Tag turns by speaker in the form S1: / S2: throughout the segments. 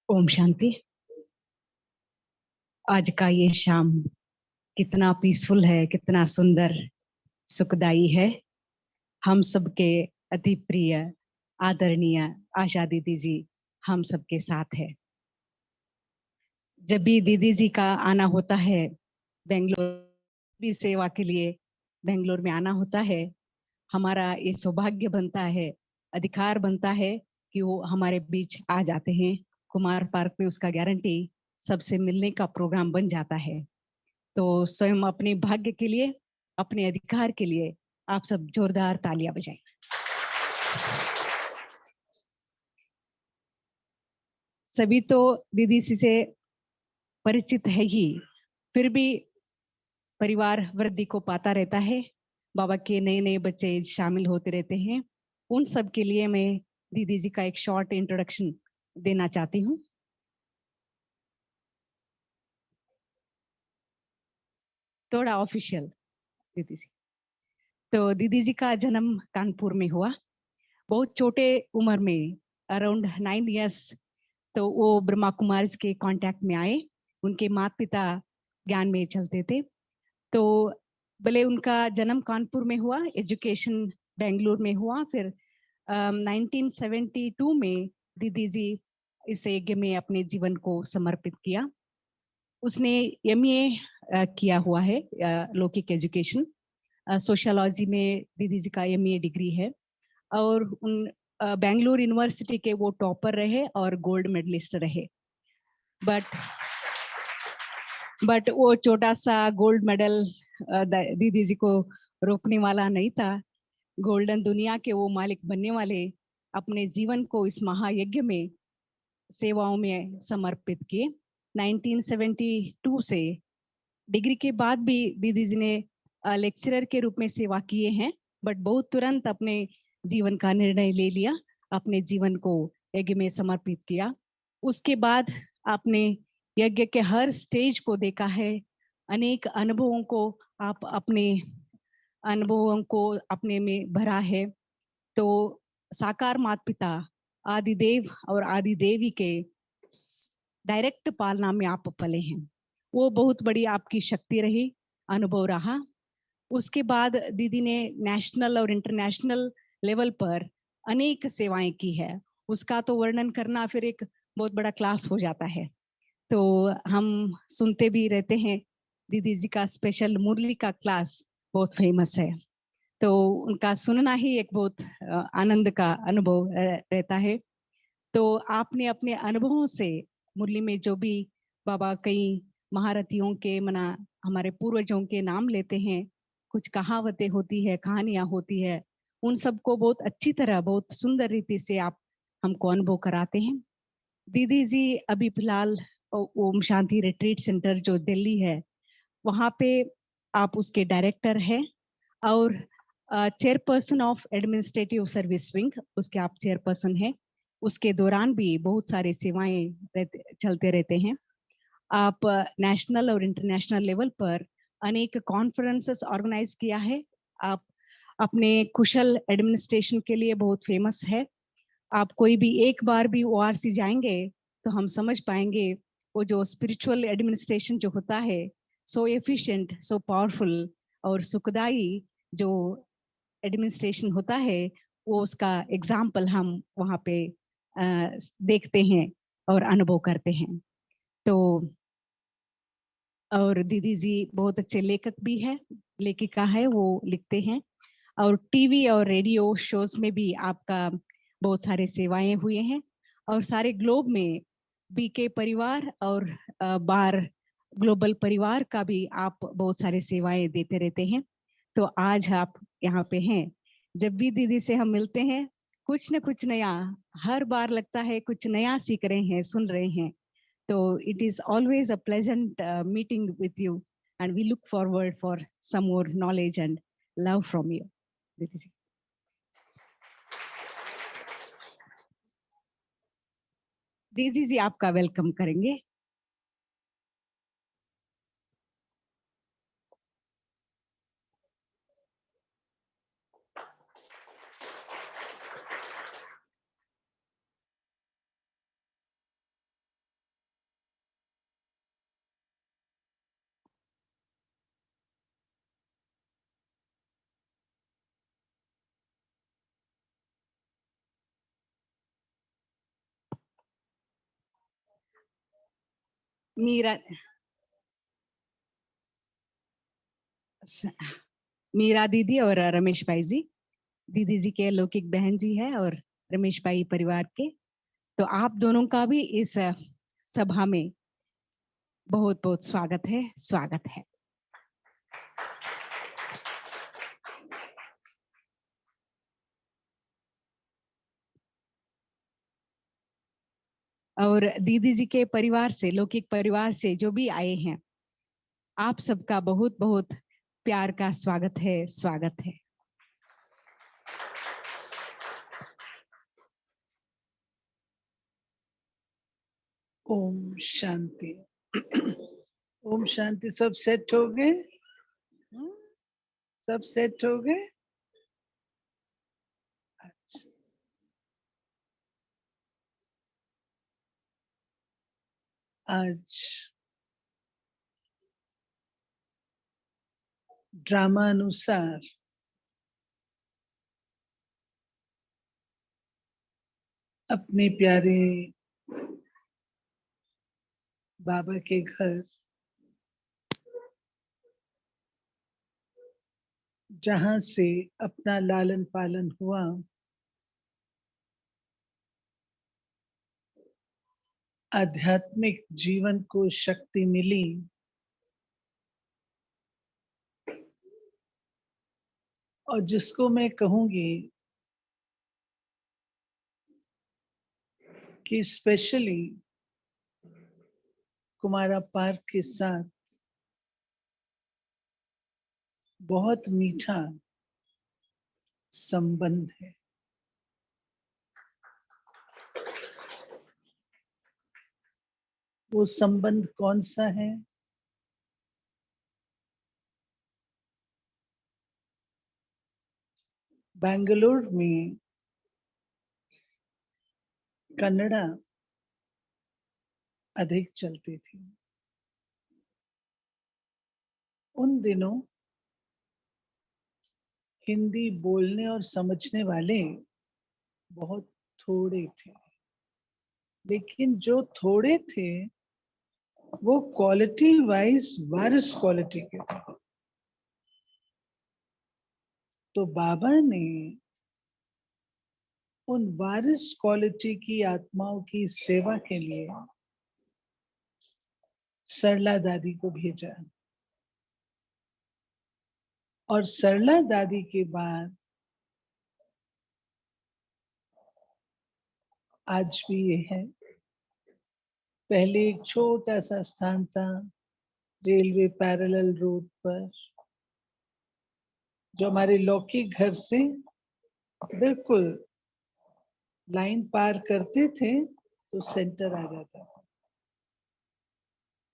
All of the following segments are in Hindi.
S1: ओम शांति। आज का ये शाम कितना पीसफुल है, कितना सुंदर सुखदाई है। हम सबके अति प्रिय आदरणीय आशा दीदी जी हम सबके साथ है। जब भी दीदी जी का आना होता है बेंगलोर भी सेवा के लिए, बेंगलोर में आना होता है, हमारा ये सौभाग्य बनता है, अधिकार बनता है कि वो हमारे बीच आ जाते हैं। कुमार पार्क में उसका गारंटी सबसे मिलने का प्रोग्राम बन जाता है। तो स्वयं अपने भाग्य के लिए, अपने अधिकार के लिए आप सब जोरदार तालियां बजाएं। सभी तो दीदी से परिचित है ही, फिर भी परिवार वृद्धि को पाता रहता है। बाबा के नए नए बच्चे शामिल होते रहते हैं। उन सब के लिए मैं दीदी जी का एक शॉर्ट इंट्रोडक्शन देना चाहती हूँ। थोड़ा ऑफिशियल दीदी जी। तो दीदी जी का जन्म कानपुर में हुआ, बहुत छोटे उम्र में, अराउंड 9 इयर्स। तो वो ब्रह्मा कुमारी के कांटेक्ट में आए। उनके माता पिता ज्ञान में चलते थे। तो भले उनका जन्म कानपुर में हुआ, एजुकेशन बेंगलुरु में हुआ। फिर 1972 में दीदी जी इस यज्ञ में अपने जीवन को समर्पित किया। उसने एमए किया हुआ है, लौकिक एजुकेशन। सोशियोलॉजी में दीदी जी का एमए डिग्री है। और उन बेंगलुरु यूनिवर्सिटी के वो टॉपर रहे और गोल्ड मेडलिस्ट रहे। बट वो छोटा सा गोल्ड मेडल दीदी जी को रोकने वाला नहीं था। गोल्डन दुनिया के वो मालिक बनने वाले अपने जीवन को इस महायज्ञ में सेवाओं में समर्पित किए। 1972 से डिग्री के बाद भी दीदी जी ने लेक्चरर के रूप में सेवा किए हैं, बट बहुत तुरंत अपने जीवन का निर्णय ले लिया, अपने जीवन को यज्ञ में समर्पित किया। उसके बाद आपने यज्ञ के हर स्टेज को देखा है, अनेक अनुभवों को आप अपने में भरा है। तो साकार माता पिता आदिदेव और आदि देवी के डायरेक्ट पालना में आप पले हैं। वो बहुत बड़ी आपकी शक्ति रही। अनुभव रहा। उसके बाद दीदी ने नेशनल और इंटरनेशनल लेवल पर अनेक सेवाएं की है। उसका तो वर्णन करना फिर एक बहुत बड़ा क्लास हो जाता है। तो हम सुनते भी रहते हैं, दीदी जी का स्पेशल मुरली का क्लास बहुत फेमस है। तो उनका सुनना ही एक बहुत आनंद का अनुभव रहता है। तो आपने अपने अनुभवों से मुरली में जो भी बाबा कई महारथियों के मना हमारे पूर्वजों के नाम लेते हैं, कुछ कहावतें होती है, कहानियां होती है, उन सबको बहुत अच्छी तरह बहुत सुंदर रीति से आप हमको अनुभव कराते हैं। दीदी जी अभी फिलहाल ओम शांति रिट्रीट सेंटर जो दिल्ली है, वहाँ पे आप उसके डायरेक्टर हैं और chairperson of administrative service wing, उसके आप चेयरपर्सन हैं। उसके दौरान भी बहुत सारी सेवाएं चलते रहते हैं। आप नेशनल और इंटरनेशनल लेवल पर अनेक कॉन्फ्रेंसेस ऑर्गेनाइज किया है। आप अपने कुशल एडमिनिस्ट्रेशन के लिए बहुत फेमस है। आप कोई भी एक बार भी ओआरसी जाएंगे तो हम समझ पाएंगे वो जो स्पिरिचुअल एडमिनिस्ट्रेशन जो होता है, सो एफिशिएंट, सो पावरफुल और सुखदाई जो एडमिनिस्ट्रेशन होता है, वो उसका एग्जाम्पल हम वहाँ पे देखते हैं और अनुभव करते हैं। तो और दीदी जी बहुत अच्छे लेखक भी है, लेखिका है, वो लिखते हैं। और टीवी और रेडियो शोज में भी आपका बहुत सारे सेवाएं हुए हैं। और सारे ग्लोब में बीके परिवार और बार ग्लोबल परिवार का भी आप बहुत सारे सेवाएं देते रहते हैं। तो आज आप यहाँ पे हैं। जब भी दीदी से हम मिलते हैं, कुछ न कुछ नया, हर बार लगता है कुछ नया सीख रहे हैं, सुन रहे हैं। तो it is always a pleasant meeting with you, and we look forward for some more knowledge and love from you, दीदी जी। दीदी जी आपका वेलकम करेंगे। मीरा मीरा दीदी और रमेश भाई जी, दीदी जी के लौकिक बहन जी है और रमेश भाई परिवार के। तो आप दोनों का भी इस सभा में बहुत बहुत स्वागत है, स्वागत है। और दीदी जी के परिवार से, लौकिक परिवार से जो भी आए हैं, आप सबका बहुत बहुत प्यार का स्वागत है, स्वागत है।
S2: ओम शांति। ओम शांति। सब सेट हो गए? सब सेट हो गए? अच्छा। आज ड्रामा अनुसार अपने प्यारे बाबा के घर, जहां से अपना लालन पालन हुआ, आध्यात्मिक जीवन को शक्ति मिली, और जिसको मैं कहूंगी कि स्पेशली कुमारा पार्क के साथ बहुत मीठा संबंध है। वो संबंध कौन सा है? बेंगलुरु में कन्नड़ा अधिक चलती थी। उन दिनों हिंदी बोलने और समझने वाले बहुत थोड़े थे, लेकिन जो थोड़े थे वो क्वालिटी वाइज वारिस क्वालिटी के थे। तो बाबा ने उन वारिस क्वालिटी की आत्माओं की सेवा के लिए सरला दादी को भेजा, और सरला दादी के बाद आज भी ये है। पहले एक छोटा सा स्थान था रेलवे पैरेलल रोड पर, जो हमारे लौकिक घर से बिल्कुल लाइन पार करते थे तो सेंटर आ जाता था।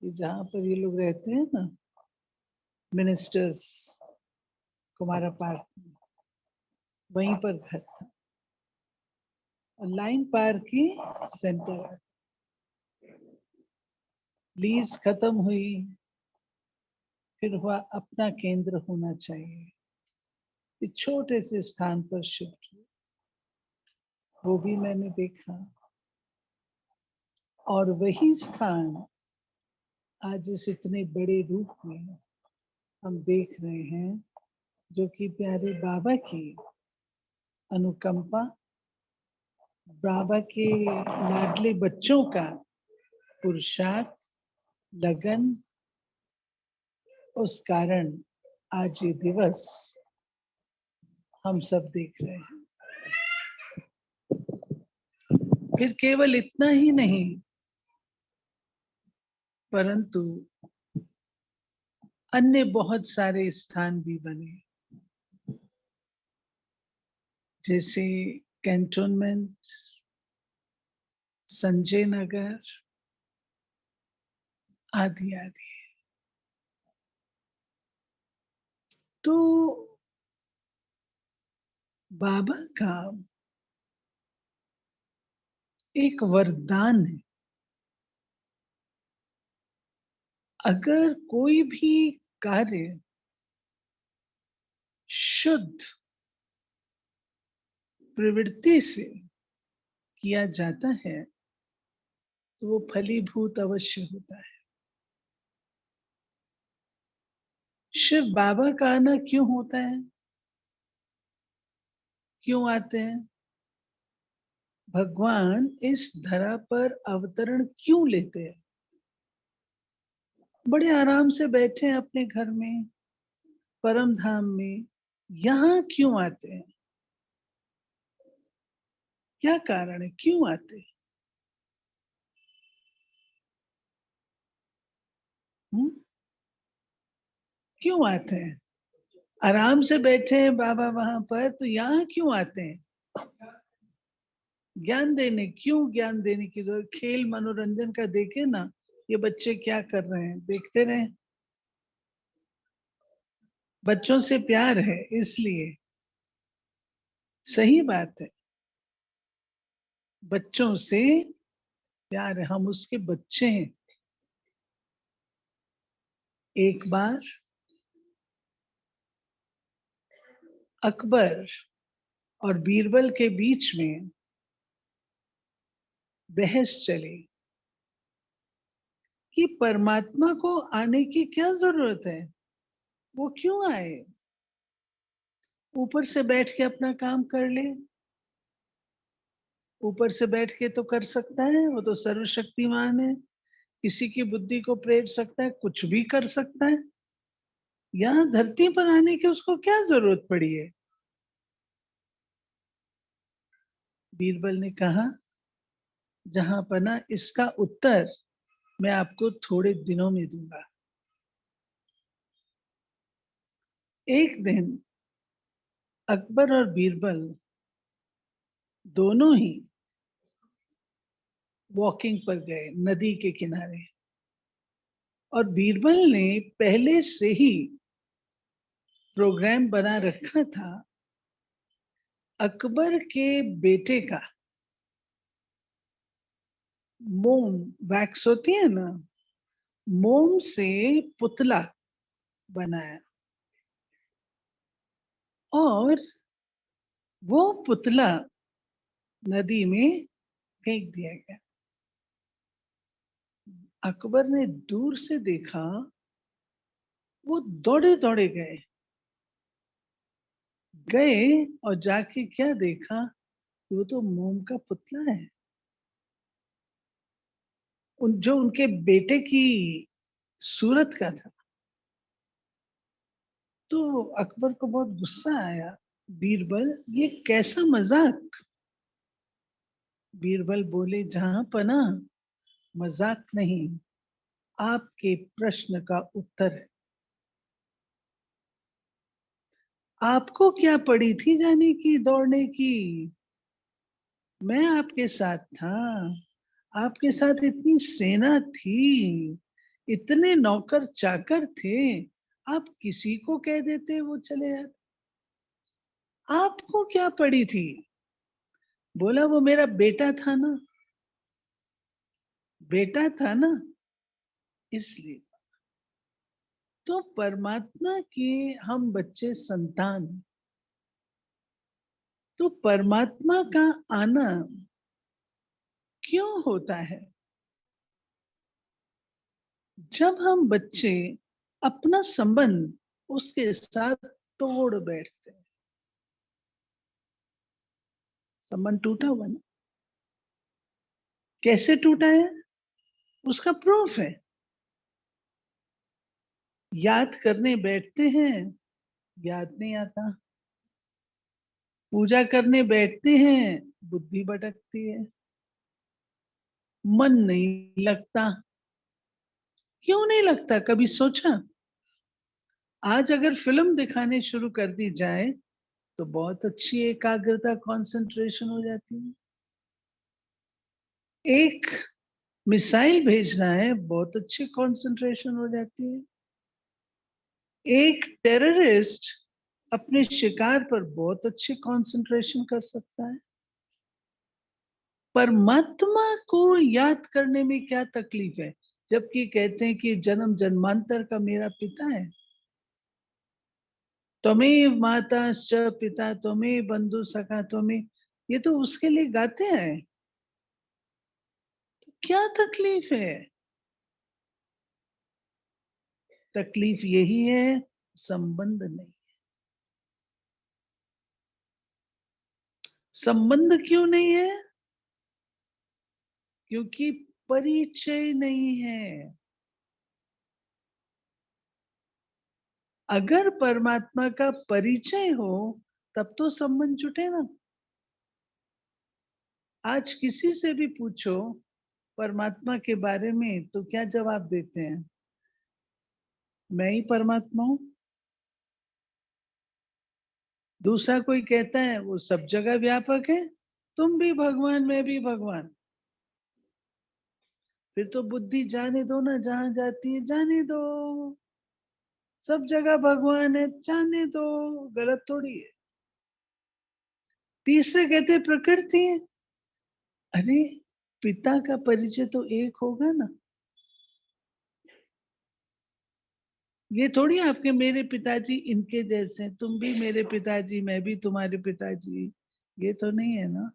S2: ये जहाँ पर ये लोग रहते हैं ना, मिनिस्टर्स, कुमारा पार्क में, वहीं पर घर था, और लाइन पार की सेंटर। लीज खत्म हुई, फिर हुआ अपना केंद्र होना चाहिए, इस छोटे से स्थान पर शिफ्ट हुए। वो भी मैंने देखा, और वही स्थान आज इस इतने बड़े रूप में हम देख रहे हैं, जो कि प्यारे बाबा की अनुकंपा, बाबा के लाडले बच्चों का पुरुषार्थ, लगन, उस कारण आज ये दिवस हम सब देख रहे हैं। फिर केवल इतना ही नहीं, परंतु अन्य बहुत सारे स्थान भी बने, जैसे कैंटोनमेंट, संजय नगर, आदि आदि। तो बाबा का एक वरदान है, अगर कोई भी कार्य शुद्ध प्रवृत्ति से किया जाता है तो वो फलीभूत अवश्य होता है। शिव बाबा का आना क्यों होता है, क्यों आते हैं? भगवान इस धरा पर अवतरण क्यों लेते हैं? बड़े आराम से बैठे हैं अपने घर में, परम धाम में, यहाँ क्यों आते हैं? क्या कारण है, क्यों आते हैं? क्यों आते हैं? आराम से बैठे हैं बाबा वहां पर, तो यहाँ क्यों आते हैं? ज्ञान देने। क्यों ज्ञान देने की जरूरत? खेल मनोरंजन का देखे ना, ये बच्चे क्या कर रहे हैं, देखते रहे। बच्चों से प्यार है इसलिए, सही बात है, बच्चों से प्यार है, हम उसके बच्चे हैं। एक बार अकबर और बीरबल के बीच में बहस चली कि परमात्मा को आने की क्या जरूरत है, वो क्यों आए? ऊपर से बैठ के अपना काम कर ले, ऊपर से बैठ के तो कर सकता है, वो तो सर्वशक्तिमान है, किसी की बुद्धि को प्रेर सकता है, कुछ भी कर सकता है। यहाँ धरती पर आने की उसको क्या जरूरत पड़ी है? बीरबल ने कहा, जहां पना, इसका उत्तर मैं आपको थोड़े दिनों में दूंगा। एक दिन अकबर और बीरबल दोनों ही वॉकिंग पर गए नदी के किनारे, और बीरबल ने पहले से ही प्रोग्राम बना रखा था अकबर के बेटे का मोम, वैक्स होती है ना, मोम से पुतला बनाया और वो पुतला नदी में फेंक दिया गया। अकबर ने दूर से देखा, वो दौड़े दौड़े गए गए और जाके क्या देखा, वो तो मोम का पुतला है, जो उनके बेटे की सूरत का था। तो अकबर को बहुत गुस्सा आया, बीरबल ये कैसा मजाक। बीरबल बोले, जहां पना मजाक नहीं, आपके प्रश्न का उत्तर है। आपको क्या पड़ी थी जाने की, दौड़ने की, मैं आपके साथ था, आपके साथ इतनी सेना थी, इतने नौकर चाकर थे, आप किसी को कह देते वो चले जाते, आपको क्या पड़ी थी। बोला, वो मेरा बेटा था ना, बेटा था ना, इसलिए। तो परमात्मा के हम बच्चे संतान, तो परमात्मा का आना क्यों होता है। जब हम बच्चे अपना संबंध उसके साथ तोड़ बैठते हैं, संबंध टूटा हुआ ना, कैसे टूटा है उसका प्रूफ है। याद करने बैठते हैं, याद नहीं आता, पूजा करने बैठते हैं, बुद्धि भटकती है, मन नहीं लगता। क्यों नहीं लगता, कभी सोचा। आज अगर फिल्म दिखाने शुरू कर दी जाए तो बहुत अच्छी एकाग्रता, कंसंट्रेशन हो जाती है। एक मिसाइल भेजना है, बहुत अच्छी कंसंट्रेशन हो जाती है। एक टेररिस्ट अपने शिकार पर बहुत अच्छी कंसंट्रेशन कर सकता है। परमात्मा को याद करने में क्या तकलीफ है, जबकि कहते हैं कि जन्म जन्मांतर का मेरा पिता है। त्वमेव माताश्च पिता त्वमेव बंधु सखा त्वमेव, ये तो उसके लिए गाते हैं। क्या तकलीफ है। तकलीफ यही है, संबंध नहीं। संबंध क्यों नहीं है, क्योंकि परिचय नहीं है। अगर परमात्मा का परिचय हो तब तो संबंध जुटे ना। आज किसी से भी पूछो परमात्मा के बारे में तो क्या जवाब देते हैं, मैं ही परमात्मा हूं। दूसरा कोई कहता है वो सब जगह व्यापक है, तुम भी भगवान मैं भी भगवान। फिर तो बुद्धि जाने दो ना, जहां जाती है जाने दो, सब जगह भगवान है जाने दो, गलत थोड़ी है। तीसरे कहते हैं प्रकृति है। अरे पिता का परिचय तो एक होगा ना। ये थोड़ी आपके मेरे पिताजी इनके जैसे हैं, तुम भी मेरे पिताजी मैं भी तुम्हारे पिताजी, ये तो नहीं है ना।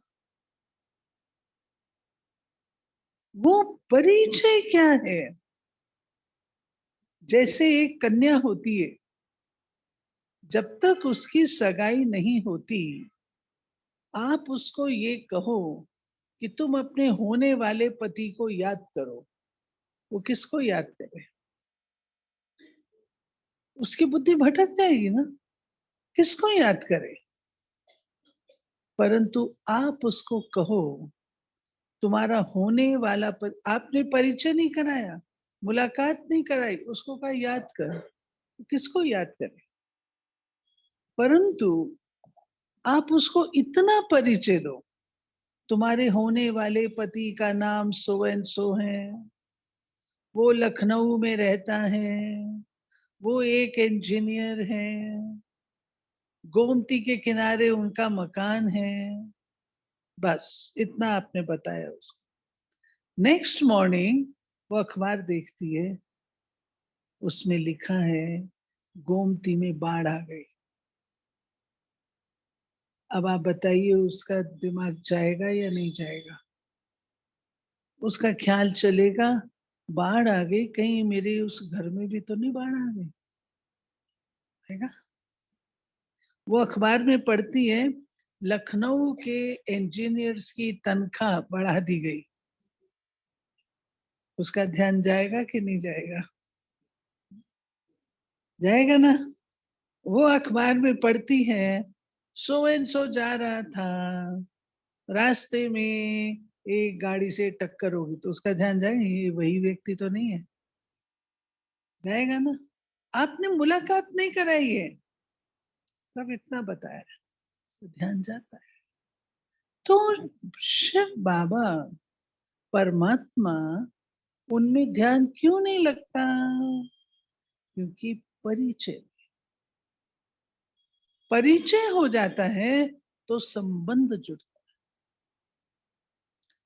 S2: वो परिचय क्या है। जैसे एक कन्या होती है, जब तक उसकी सगाई नहीं होती, आप उसको ये कहो कि तुम अपने होने वाले पति को याद करो, वो किसको याद करे, उसकी बुद्धि भटक जाएगी ना, किसको याद करे। परंतु आप उसको कहो, तुम्हारा होने वाला आपने परिचय नहीं कराया, मुलाकात नहीं कराई, उसको कहा याद कर, किसको याद करे। परंतु आप उसको इतना परिचय दो, तुम्हारे होने वाले पति का नाम सो एंड सो है, वो लखनऊ में रहता है, वो एक इंजीनियर है, गोमती के किनारे उनका मकान है। बस इतना आपने बताया उसको। नेक्स्ट मॉर्निंग वो अखबार देखती है, उसमें लिखा है गोमती में बाढ़ आ गई। अब आप बताइए उसका दिमाग जाएगा या नहीं जाएगा? उसका ख्याल चलेगा बाढ़ आ गई, कहीं मेरे उस घर में भी तो नहीं बाढ़ आ गई, आएगा? वो अखबार में पढ़ती है लखनऊ के इंजीनियर्स की तनख्वाह बढ़ा दी गई। उसका ध्यान जाएगा कि नहीं जाएगा? जाएगा ना। वो अखबार में पढ़ती है सो एंड सो जा रहा था, रास्ते में एक गाड़ी से टक्कर होगी, तो उसका ध्यान जाएगा ये वही व्यक्ति तो नहीं है? जाएगा ना। आपने मुलाकात नहीं कराई है, सब इतना बताया, तो ध्यान जाता है। तो शिव बाबा परमात्मा उनमें ध्यान क्यों नहीं लगता? क्योंकि परिचय परिचय हो जाता है तो संबंध जुड़ता है,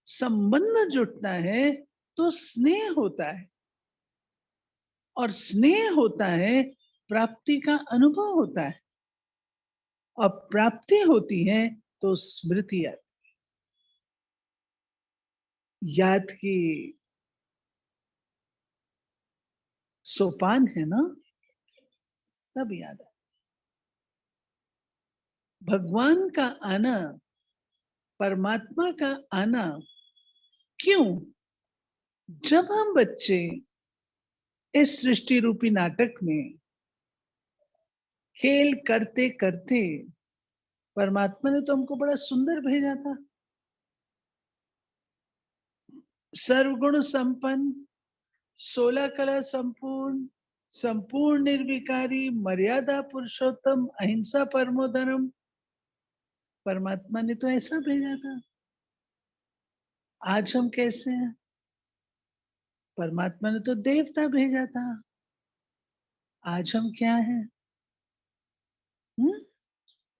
S2: संबंध जुड़ता है तो स्नेह होता है, और स्नेह होता है प्राप्ति का अनुभव होता है, और प्राप्ति होती है तो स्मृति आती। याद की सोपान है ना, तब याद है। भगवान का आना, परमात्मा का आना क्यों? जब हम बच्चे इस सृष्टि रूपी नाटक में खेल करते करते, परमात्मा ने तो हमको बड़ा सुंदर भेजा था, सर्वगुण संपन्न, 16 कला संपूर्ण, संपूर्ण निर्विकारी, मर्यादा पुरुषोत्तम, अहिंसा परमो धर्म। परमात्मा ने तो ऐसा भेजा था। आज हम कैसे हैं? परमात्मा ने तो देवता भेजा था। आज हम क्या हैं? हम्म?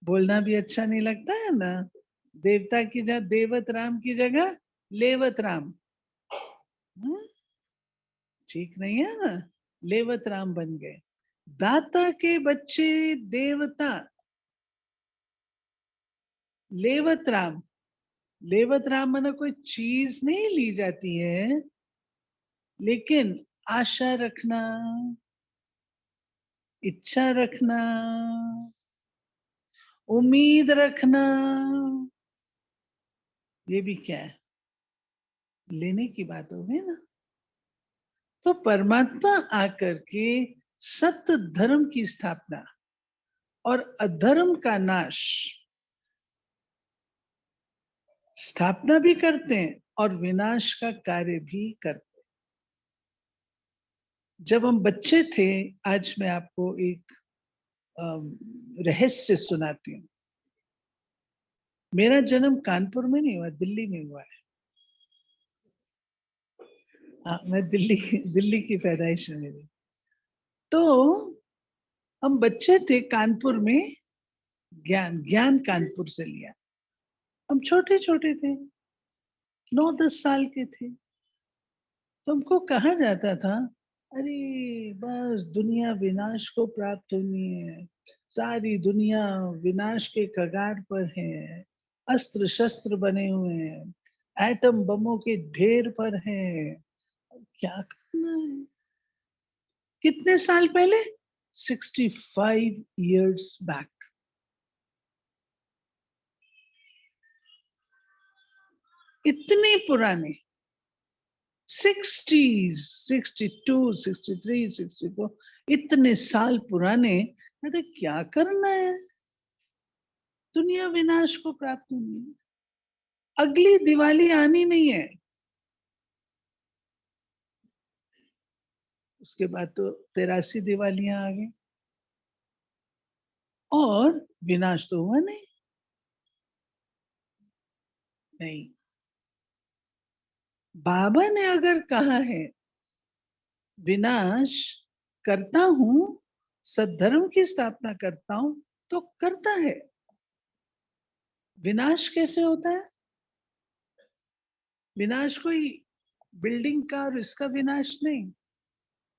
S2: बोलना भी अच्छा नहीं लगता है ना। देवता की जगह देवत राम की जगह लेवत राम। हम्म? ठीक नहीं है ना। लेवत राम बन गए। दाता के बच्चे देवता, लेवत राम। लेवत राम माना कोई चीज नहीं ली जाती है, लेकिन आशा रखना, इच्छा रखना, उम्मीद रखना, ये भी क्या है? लेने की बात हो गई ना। तो परमात्मा आकर के सत्य धर्म की स्थापना और अधर्म का नाश, स्थापना भी करते हैं और विनाश का कार्य भी करते हैं। जब हम बच्चे थे, आज मैं आपको एक रहस्य सुनाती हूँ। मेरा जन्म कानपुर में नहीं हुआ, दिल्ली में हुआ है। हाँ, मैं दिल्ली दिल्ली की पैदाइश है मेरी। तो हम बच्चे थे कानपुर में, ज्ञान ज्ञान कानपुर से लिया। हम छोटे छोटे थे, 9-10 साल के थे। तुमको कहा जाता था अरे बस दुनिया विनाश को प्राप्त होनी है, सारी दुनिया विनाश के कगार पर है, अस्त्र शस्त्र बने हुए हैं, एटम बमों के ढेर पर है, क्या करना है? कितने साल पहले? 65 years बैक। इतने पुराने, 60s, 62, 63, 64, इतने साल पुराने। अरे क्या करना है? दुनिया विनाश को प्राप्त होनी है, अगली दिवाली आनी नहीं है। उसके बाद तो 83 दिवालियां आ गई और विनाश तो हुआ नहीं। नहीं, बाबा ने अगर कहा है विनाश करता हूं, सद्धर्म की स्थापना करता हूं, तो करता है। विनाश कैसे होता है? विनाश कोई बिल्डिंग का और इसका विनाश नहीं,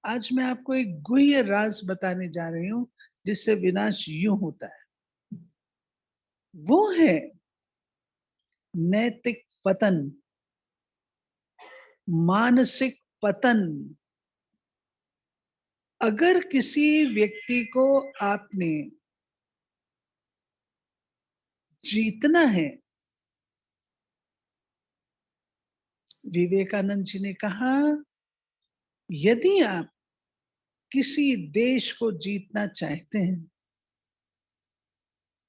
S2: आज मैं आपको एक गुह्य राज बताने जा रही हूं जिससे विनाश यूं होता है। वो है नैतिक पतन, मानसिक पतन। अगर किसी व्यक्ति को आपने जीतना है, विवेकानंद जी ने कहा, यदि आप किसी देश को जीतना चाहते हैं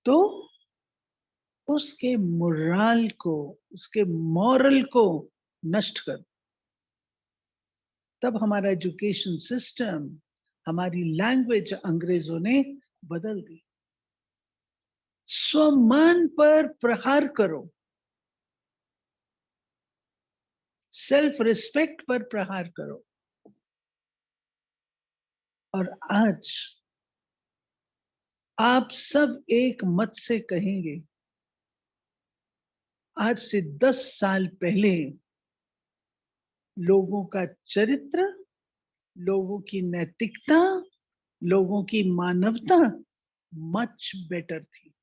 S2: तो उसके मोरल को, उसके मॉरल को नष्ट कर दो। तब हमारा एजुकेशन सिस्टम, हमारी लैंग्वेज अंग्रेजों ने बदल दी। स्वमान पर प्रहार करो, सेल्फ रिस्पेक्ट पर प्रहार करो। और आज आप सब एक मत से कहेंगे, आज से 10 साल पहले लोगों का चरित्र, लोगों की नैतिकता, लोगों की मानवता मच बेटर थी।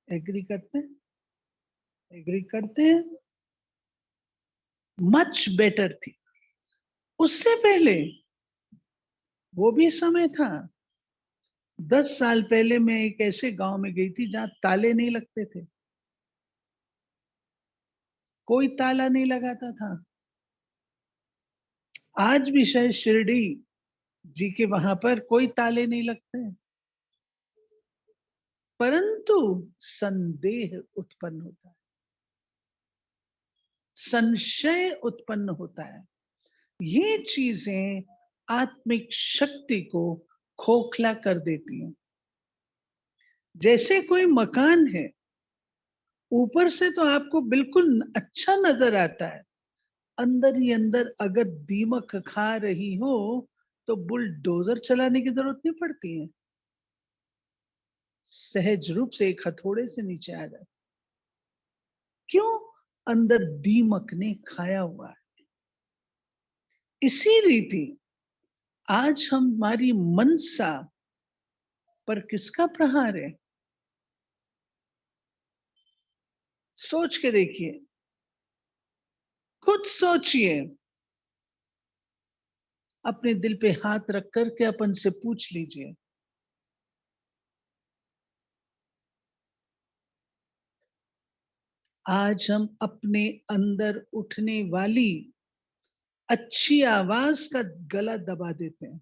S2: एग्री करते हैं? एग्री करते हैं? मच बेटर थी। उससे पहले वो भी समय था। 10 साल पहले मैं एक ऐसे गांव में गई थी जहां ताले नहीं लगते थे, कोई ताला नहीं लगाता था। आज भी शायद शिरडी जी के वहां पर कोई ताले नहीं लगते, परंतु संदेह उत्पन्न होता है, संशय उत्पन्न होता है। ये चीजें आत्मिक शक्ति को खोखला कर देती हैं। जैसे कोई मकान है, ऊपर से तो आपको बिल्कुल अच्छा नजर आता है, अंदर ही अंदर अगर दीमक खा रही हो तो बुलडोजर चलाने की जरूरत नहीं पड़ती है, सहज रूप से एक हथौड़े से नीचे आ जाए। क्यों? अंदर दीमक ने खाया हुआ है। इसी रीति आज हमारी मनसा पर किसका प्रहार है? सोच के देखिए, खुद सोचिए, अपने दिल पे हाथ रख करके अपन से पूछ लीजिए, आज हम अपने अंदर उठने वाली अच्छी आवाज का गला दबा देते हैं,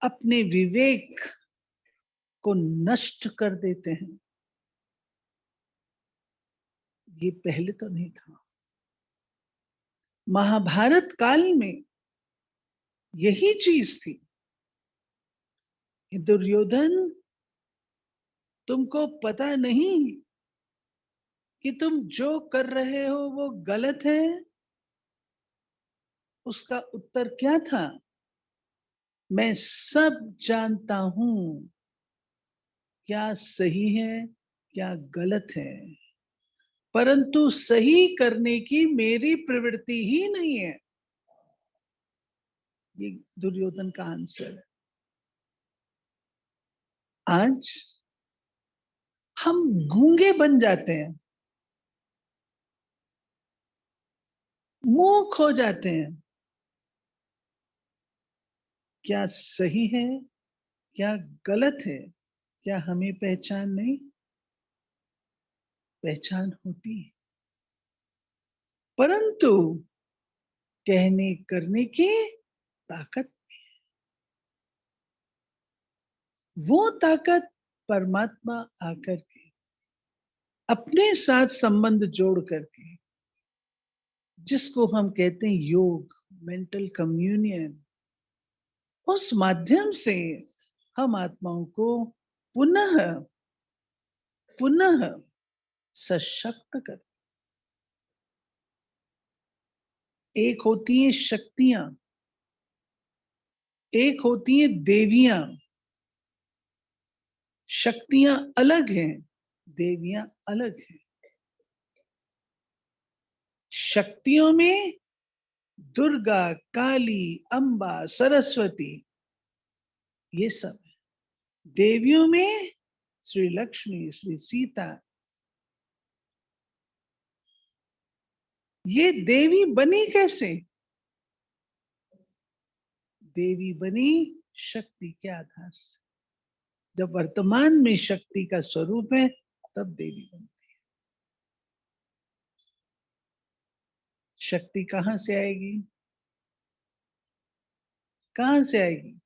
S2: अपने विवेक को नष्ट कर देते हैं। ये पहले तो नहीं था। महाभारत काल में यही चीज थी कि दुर्योधन, तुमको पता नहीं कि तुम जो कर रहे हो वो गलत है? उसका उत्तर क्या था? मैं सब जानता हूं, क्या सही है क्या गलत है, परंतु सही करने की मेरी प्रवृत्ति ही नहीं है। ये दुर्योधन का आंसर है। आज हम गूंगे बन जाते हैं, मुंह खो जाते हैं। क्या सही है क्या गलत है, क्या हमें पहचान नहीं? पहचान होती है, परंतु कहने करने की ताकत, वो ताकत परमात्मा आकर के अपने साथ संबंध जोड़ करके, जिसको हम कहते हैं योग, मेंटल कम्युनियन, उस माध्यम से हम आत्माओं को पुनः पुनः सशक्त कर। एक होती है शक्तियां, एक होती है देवियां। शक्तियां अलग हैं, देवियां अलग हैं। शक्तियों में दुर्गा, काली, अंबा, सरस्वती, ये सब है। देवियों में श्री लक्ष्मी, श्री सीता। ये देवी बनी कैसे? देवी बनी शक्ति के आधार से। जब वर्तमान में शक्ति का स्वरूप है तब देवी बनती है। शक्ति कहां से आएगी? कहां से आएगी?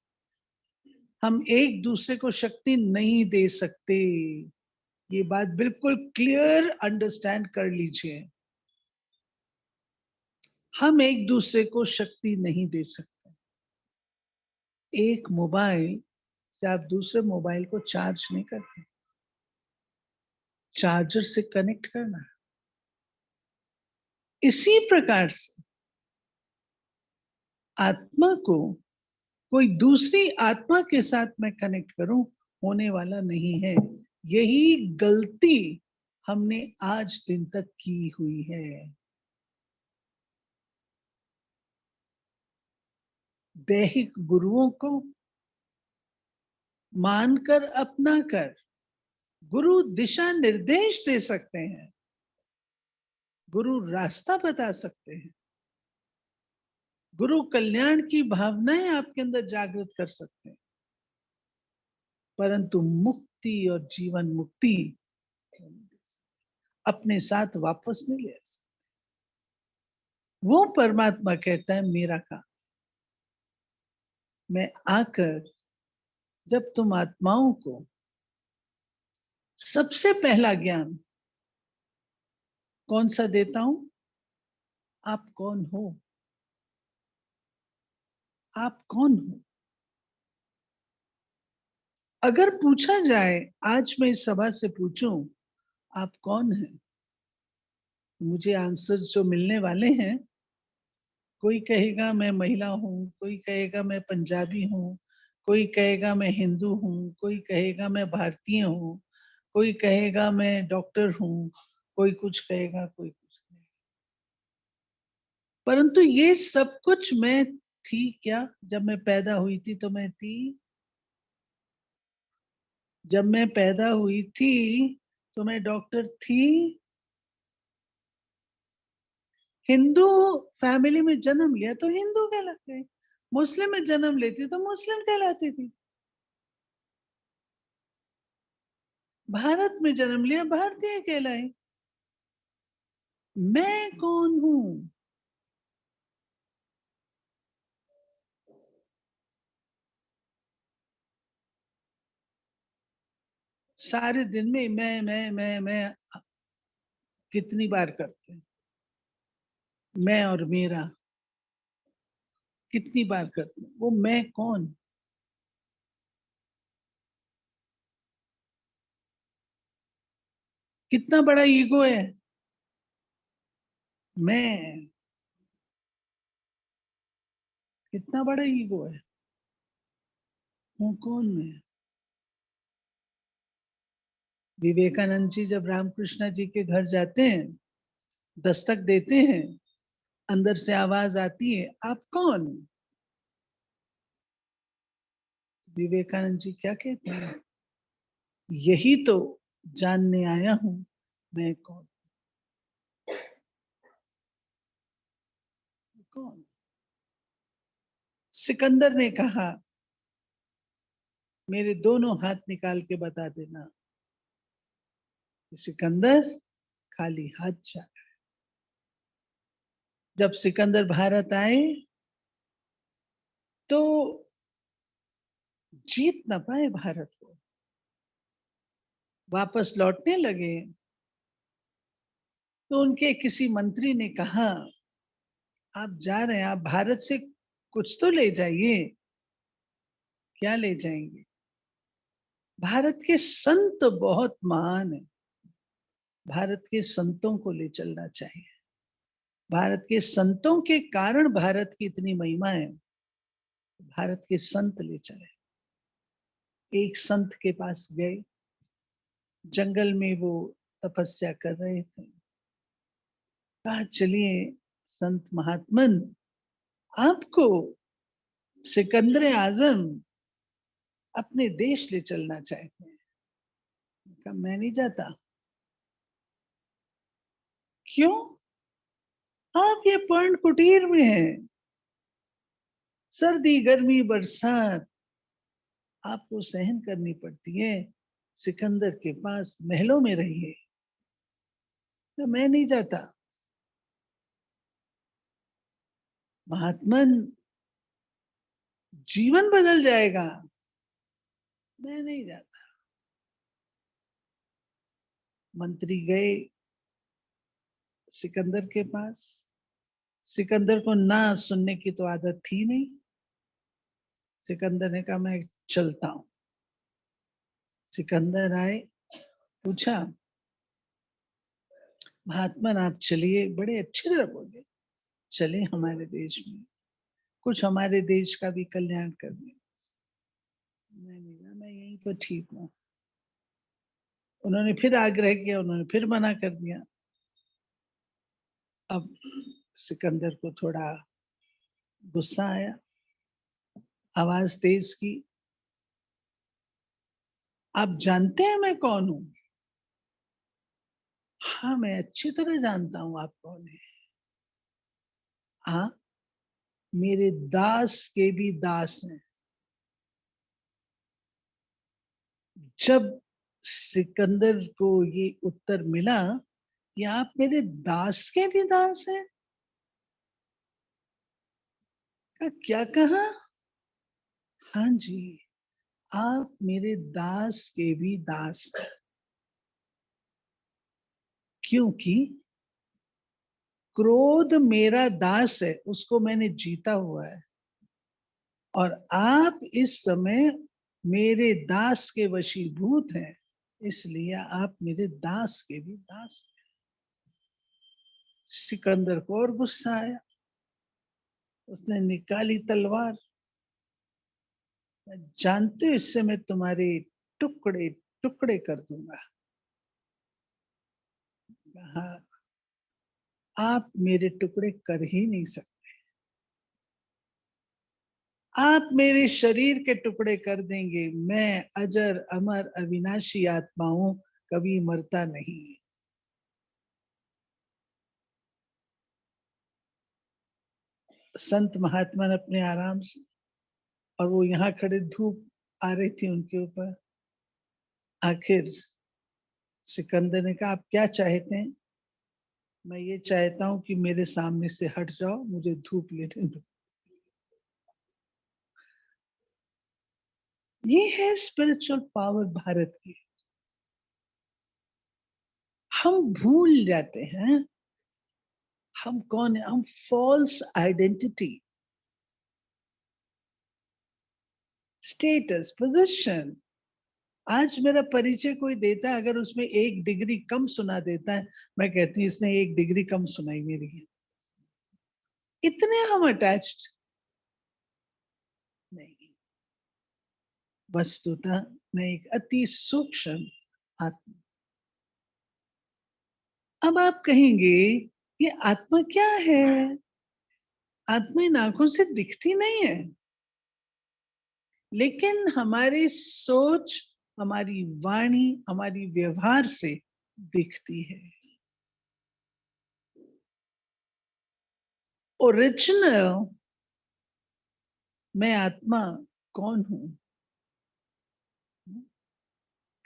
S2: हम एक दूसरे को शक्ति नहीं दे सकते। ये बात बिल्कुल क्लियर अंडरस्टैंड कर लीजिए। हम एक दूसरे को शक्ति नहीं दे सकते। एक मोबाइल से आप दूसरे मोबाइल को चार्ज नहीं करते, चार्जर से कनेक्ट करना है। इसी प्रकार से आत्मा को कोई दूसरी आत्मा के साथ मैं कनेक्ट करूं, होने वाला नहीं है। यही गलती हमने आज दिन तक की हुई है। दैहिक गुरुओं को मानकर अपना कर गुरु दिशा निर्देश दे सकते हैं, गुरु रास्ता बता सकते हैं, गुरु कल्याण की भावनाएं आपके अंदर जागृत कर सकते हैं, परंतु मुक्ति और जीवन मुक्ति अपने साथ वापस नहीं ले सकते। वो परमात्मा कहता है मेरा काम, मैं आकर जब तुम आत्माओं को सबसे पहला ज्ञान कौन सा देता हूं? आप कौन हो? आप कौन हो? अगर पूछा जाए, आज मैं इस सभा से पूछूं आप कौन हैं, मुझे आंसर जो मिलने वाले हैं, कोई कहेगा मैं महिला हूं, कोई कहेगा मैं पंजाबी हूं, कोई कहेगा मैं हिंदू हूं, कोई कहेगा मैं भारतीय हूं, कोई कहेगा मैं डॉक्टर हूं, कोई कुछ कहेगा, कोई कुछ कहेगा। परंतु ये सब कुछ मैं थी क्या? जब मैं पैदा हुई थी तो मैं थी। जब मैं पैदा हुई थी तो मैं डॉक्टर थी। हिंदू फैमिली में जन्म लिया तो हिंदू कहलाते, मुस्लिम में जन्म लेती तो मुस्लिम कहलाती थी, भारत में जन्म लिया भारतीय कहलाई। मैं कौन हूं? सारे दिन में मैं कितनी बार करते हैं? मैं और मेरा कितनी बार करते हैं? वो मैं कौन? कितना बड़ा ईगो है। मैं कितना बड़ा ईगो है। हूँ कौन मैं? विवेकानंद जी जब रामकृष्ण जी के घर जाते हैं, दस्तक देते हैं, अंदर से आवाज आती है आप कौन? विवेकानंद जी क्या कहते हैं? यही तो जानने आया हूं मैं कौन। कौन? सिकंदर ने कहा मेरे दोनों हाथ निकाल के बता देना। सिकंदर खाली हाथ जा। जब सिकंदर भारत आए तो जीत ना पाए भारत को, वापस लौटने लगे तो उनके किसी मंत्री ने कहा आप जा रहे हैं, आप भारत से कुछ तो ले जाइए। क्या ले जाएंगे? भारत के संत बहुत महान है, भारत के संतों को ले चलना चाहिए। भारत के संतों के कारण भारत की इतनी महिमा है, भारत के संत ले चले। एक संत के पास गए, जंगल में वो तपस्या कर रहे थे। कहा चलिए संत महात्मन, आपको सिकंदर आजम अपने देश ले चलना चाहते हैं। कहा मैं नहीं जाता। क्यों? आप ये पर्ण कुटीर में हैं, सर्दी गर्मी बरसात आपको सहन करनी पड़ती है। सिकंदर के पास महलों में रहिए। तो मैं नहीं जाता। महात्मन जीवन बदल जाएगा। मैं नहीं जाता। मंत्री गए सिकंदर के पास। सिकंदर को ना सुनने की तो आदत थी नहीं। सिकंदर ने कहा मैं चलता हूं। सिकंदर आए, पूछा महात्मन आप चलिए, बड़े अच्छी तरह बोले, चले हमारे देश में, कुछ हमारे देश का भी कल्याण कर दें। मैं यहीं पर ठीक हूँ। उन्होंने फिर आग्रह किया, उन्होंने फिर मना कर दिया। अब सिकंदर को थोड़ा गुस्सा आया, आवाज तेज की, आप जानते हैं मैं कौन हूं? हाँ मैं अच्छी तरह जानता हूं आप कौन है। हाँ मेरे दास के भी दास हैं। जब सिकंदर को ये उत्तर मिला कि आप मेरे दास के भी दास हैं, क्या कहा? हाँ जी, आप मेरे दास के भी दास हैं, क्योंकि क्रोध मेरा दास है, उसको मैंने जीता हुआ है, और आप इस समय मेरे दास के वशीभूत हैं, इसलिए आप मेरे दास के भी दास हैं। सिकंदर को और गुस्सा आया, उसने निकाली तलवार। मैं जानते हो इससे मैं तुम्हारे टुकड़े टुकड़े कर दूंगा। कहा आप मेरे टुकड़े कर ही नहीं सकते। आप मेरे शरीर के टुकड़े कर देंगे, मैं अजर अमर अविनाशी आत्मा हूं, कभी मरता नहीं। संत महात्मा अपने आराम से, और वो यहाँ खड़े, धूप आ रही थी उनके ऊपर। आखिर सिकंदर ने कहा आप क्या चाहते हैं? मैं ये चाहता हूं कि मेरे सामने से हट जाओ, मुझे धूप लेने दो। ये है स्पिरिचुअल पावर भारत की। हम भूल जाते हैं हम कौन है। हम फॉल्स आइडेंटिटी, स्टेटस, पोजीशन। आज मेरा परिचय कोई देता है, अगर उसमें 1 डिग्री कम सुना देता है, मैं कहती हूँ इसने 1 डिग्री कम सुनाई मेरी। इतने हम अटैच्ड नहीं। वस्तुतः मैं एक अति सूक्ष्म आत्मा। अब आप कहेंगे ये आत्मा क्या है? आत्मा इन आंखों से दिखती नहीं है, लेकिन हमारी सोच, हमारी वाणी, हमारी व्यवहार से दिखती है। ओरिजिनल मैं आत्मा कौन हूं?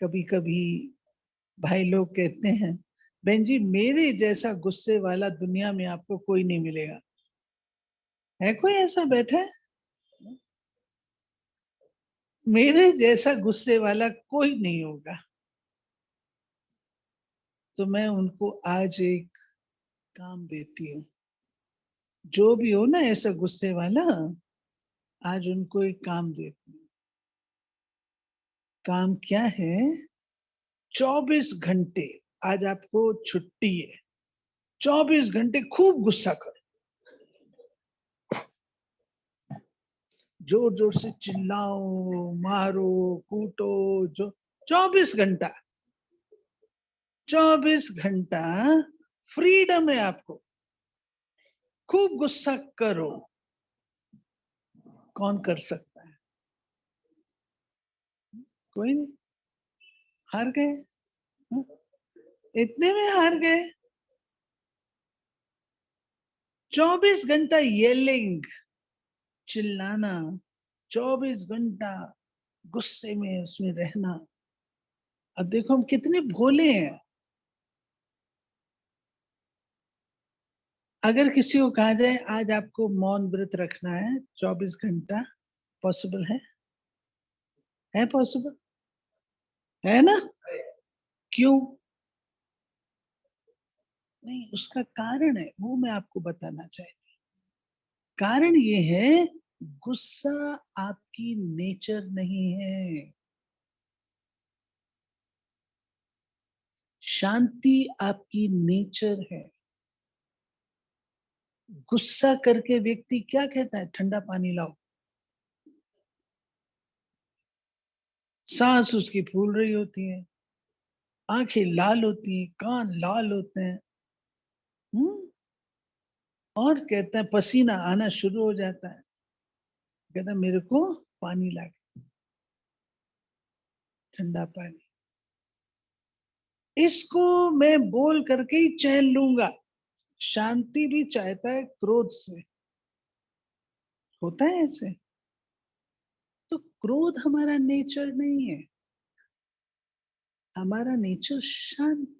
S2: कभी कभी भाई लोग कहते हैं बहन जी मेरे जैसा गुस्से वाला दुनिया में आपको कोई नहीं मिलेगा। है कोई ऐसा बैठा है? मेरे जैसा गुस्से वाला कोई नहीं होगा। तो मैं उनको आज एक काम देती हूँ, जो भी हो ना ऐसा गुस्से वाला, आज उनको एक काम देती हूँ। काम क्या है? 24 घंटे, आज आपको छुट्टी है, 24 घंटे खूब गुस्सा करो, जोर जोर से चिल्लाओ, मारो, कूटो, जो 24 घंटा, 24 घंटा फ्रीडम है आपको। खूब गुस्सा करो, कौन कर सकता है? कोई नहीं। हार गए। हाँ? इतने में हार गए। 24 घंटा येलिंग, चिल्लाना, 24 घंटा गुस्से में उसमें रहना। अब देखो हम कितने भोले हैं। अगर किसी को कहा जाए आज आपको मौन व्रत रखना है 24 घंटा, पॉसिबल है? है पॉसिबल? है ना? क्यों नहीं? उसका कारण है, वो मैं आपको बताना चाहती हूँ। कारण ये है, गुस्सा आपकी नेचर नहीं है, शांति आपकी नेचर है। गुस्सा करके व्यक्ति क्या कहता है? ठंडा पानी लाओ। सांस उसकी फूल रही होती है, आंखें लाल होती हैं, कान लाल होते हैं। हम्म? और कहता है पसीना आना शुरू हो जाता है, कहता है मेरे को पानी ला के, ठंडा पानी। इसको मैं बोल करके ही चैन लूंगा। शांति भी चाहता है क्रोध से। होता है ऐसे? तो क्रोध हमारा नेचर नहीं है, हमारा नेचर शांति।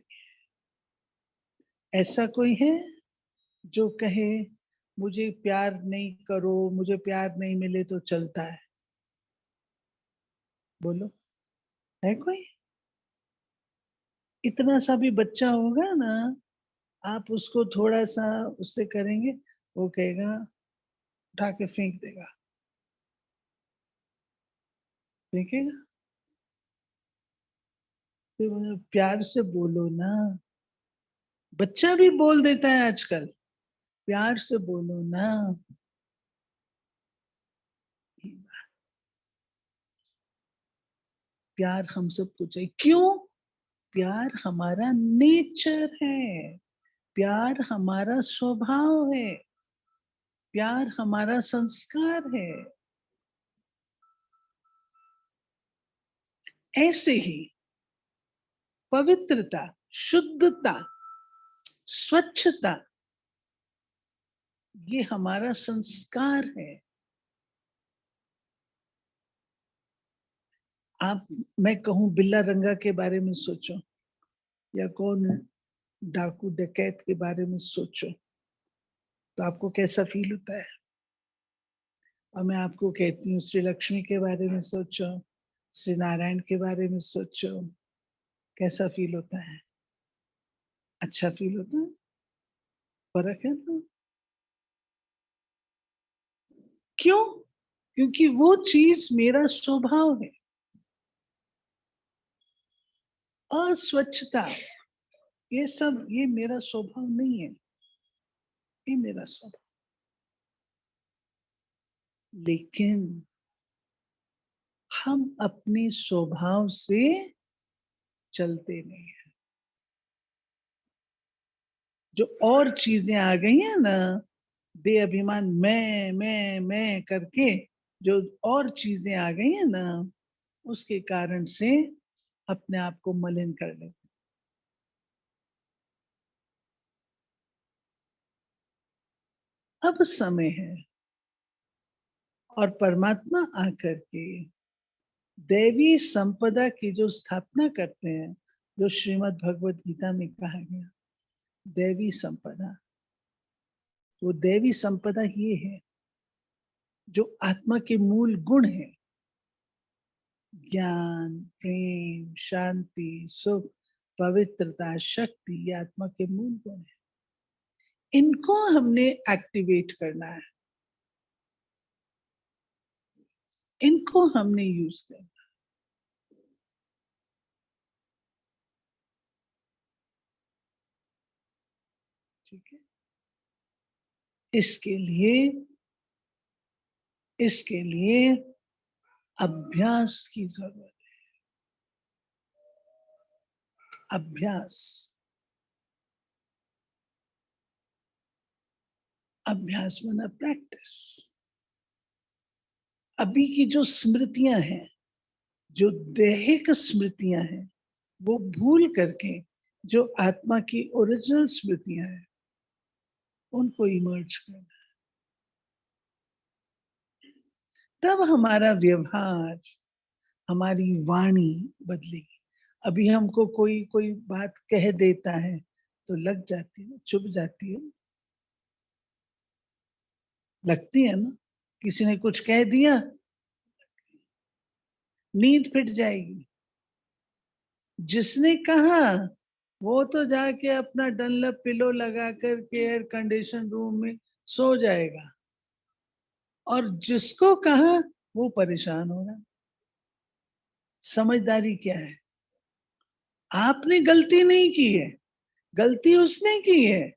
S2: ऐसा कोई है जो कहे मुझे प्यार नहीं करो, मुझे प्यार नहीं मिले तो चलता है? बोलो, है कोई? इतना सा भी बच्चा होगा ना, आप उसको थोड़ा सा उससे करेंगे, वो कहेगा, उठा के फेंक देगा। फेंकेगा। फिर बोले, प्यार से बोलो ना। बच्चा भी बोल देता है आजकल, प्यार से बोलो ना। प्यार हम सबको चाहिए। क्यों? प्यार हमारा नेचर है, प्यार हमारा स्वभाव है, प्यार हमारा संस्कार है। ऐसे ही पवित्रता, शुद्धता, स्वच्छता, ये हमारा संस्कार है। आप, मैं कहूं बिल्ला रंगा के बारे में सोचो, या कौन डाकू डकैत के बारे में सोचो, तो आपको कैसा फील होता है? और मैं आपको कहती हूँ श्री लक्ष्मी के बारे में सोचो, श्री नारायण के बारे में सोचो, कैसा फील होता है? अच्छा फील होता है? फर्क है ना? क्यों? क्योंकि वो चीज मेरा स्वभाव है। अस्वच्छता, ये सब, ये मेरा स्वभाव नहीं है, ये मेरा स्वभाव। लेकिन हम अपने स्वभाव से चलते नहीं है। जो और चीजें आ गई है ना, दे अभिमान, मैं करके जो और चीजें आ गई है ना, उसके कारण से अपने आप को मलिन कर लेते। अब समय है, और परमात्मा आकर के दैवी संपदा की जो स्थापना करते हैं, जो श्रीमद् भगवत गीता में कहा गया, दैवी संपदा, वो दैवी संपदा ये है जो आत्मा के मूल गुण है। ज्ञान, प्रेम, शांति, सुख, पवित्रता, शक्ति, ये आत्मा के मूल गुण है। इनको हमने एक्टिवेट करना है, इनको हमने यूज करना। ठीक है? इसके लिए, इसके लिए अभ्यास की जरूरत है। अभ्यास, अभ्यास माना प्रैक्टिस। अभी की जो स्मृतियां हैं, जो दैहिक स्मृतियां हैं, वो भूल करके जो आत्मा की ओरिजिनल स्मृतियां हैं उनको इमर्ज करना। तब हमारा व्यवहार, हमारी वाणी बदलेगी। अभी हमको कोई कोई बात कह देता है तो लग जाती है, चुभ जाती है, लगती है ना। किसी ने कुछ कह दिया, नींद फिट जाएगी। जिसने कहा वो तो जाके अपना डनलप पिलो लगा करके एयर कंडीशन रूम में सो जाएगा, और जिसको कहा वो परेशान होगा। समझदारी क्या है? आपने गलती नहीं की है, गलती उसने की है,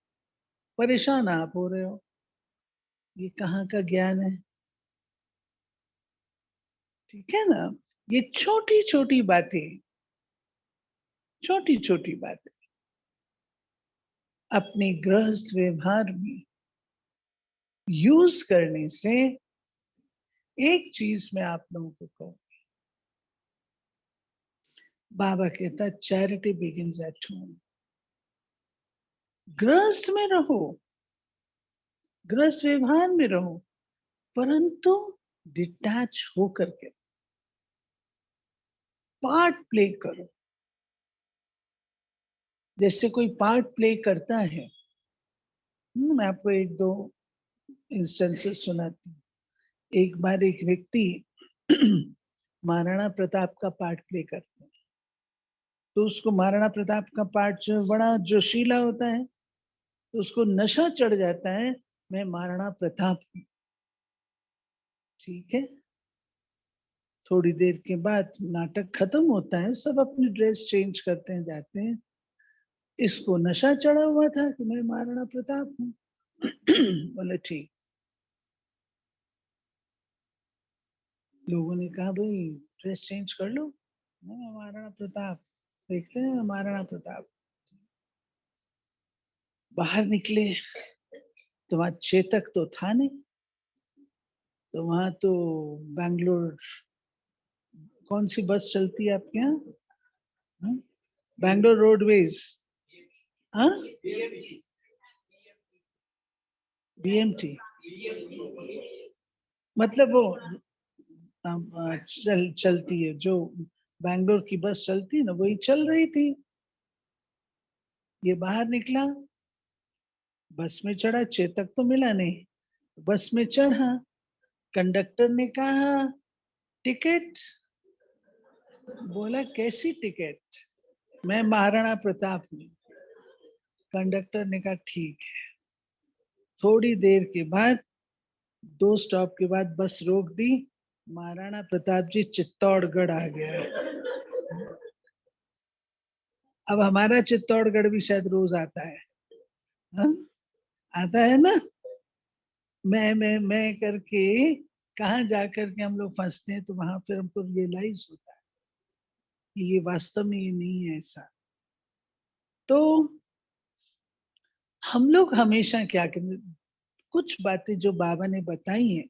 S2: परेशान आप हो रहे हो। ये कहाँ का ज्ञान है? ठीक है ना। ये छोटी छोटी बातें, छोटी छोटी बातें अपने गृहस्थ व्यवहार में यूज करने से, एक चीज मैं आप लोगों को कहूँ, बाबा कहता चैरिटी बिगिंस एट होम। गृहस्थ में रहो, गृहस्थ व्यवहार में रहो, परंतु डिटैच होकर के पार्ट प्ले करो। जैसे कोई पार्ट प्ले करता है, मैं आपको एक दो इंस्टेंसेस सुनाती हूँ। एक बार एक व्यक्ति महाराणा प्रताप का पार्ट प्ले करते हैं, तो उसको महाराणा प्रताप का पार्ट जो बड़ा जोशीला होता है, तो उसको नशा चढ़ जाता है, मैं महाराणा प्रताप हूं। ठीक है, थोड़ी देर के बाद नाटक खत्म होता है, सब अपनी ड्रेस चेंज करते हैं, जाते हैं। इसको नशा चढ़ा हुआ था कि मैं महाराणा प्रताप हूँ। बोले ठीक। लोगों ने कहा भाई ड्रेस चेंज कर लो, मैं महाराणा प्रताप, देखते हैं महाराणा प्रताप। बाहर निकले तो वहां चेतक तो था नहीं, तो वहां तो बैंगलोर, कौन सी बस चलती है आपके यहाँ? हाँ? बैंगलोर रोडवेज, हाँ, बीएमटी, मतलब वो चलती है, जो बैंगलोर की बस चलती है ना, वही चल रही थी। ये बाहर निकला, बस में चढ़ा, चेतक तो मिला नहीं, बस में चढ़ा, कंडक्टर ने कहा टिकट, बोला कैसी टिकट, मैं महाराणा प्रताप हूँ। कंडक्टर ने कहा ठीक है। थोड़ी देर के बाद, 2 स्टॉप के बाद बस रोक दी, महाराणा प्रताप जी चित्तौड़गढ़ आ गया। अब हमारा चित्तौड़गढ़ भी शायद रोज आता है, हाँ? आता है ना। मैं करके कहाँ जा करके हम लोग फंसते हैं, तो वहां फिर हमको रियलाइज होता है कि ये वास्तव में ये नहीं है ऐसा। तो हम लोग हमेशा क्या करें, कुछ बातें जो बाबा ने बताई हैं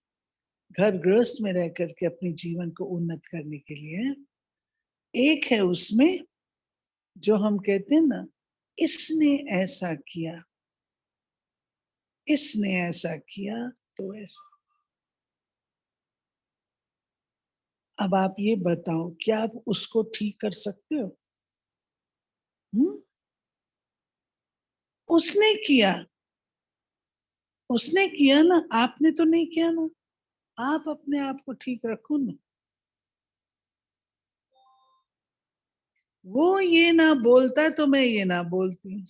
S2: घर गृहस्थ में रह करके अपने जीवन को उन्नत करने के लिए, एक है उसमें जो हम कहते हैं ना, इसने ऐसा किया, इसने ऐसा किया तो ऐसा। अब आप ये बताओ, क्या आप उसको ठीक कर सकते हो? हुँ? उसने किया, उसने किया ना, आपने तो नहीं किया ना। आप अपने आप को ठीक रखो ना। वो ये ना बोलता तो मैं ये ना बोलती।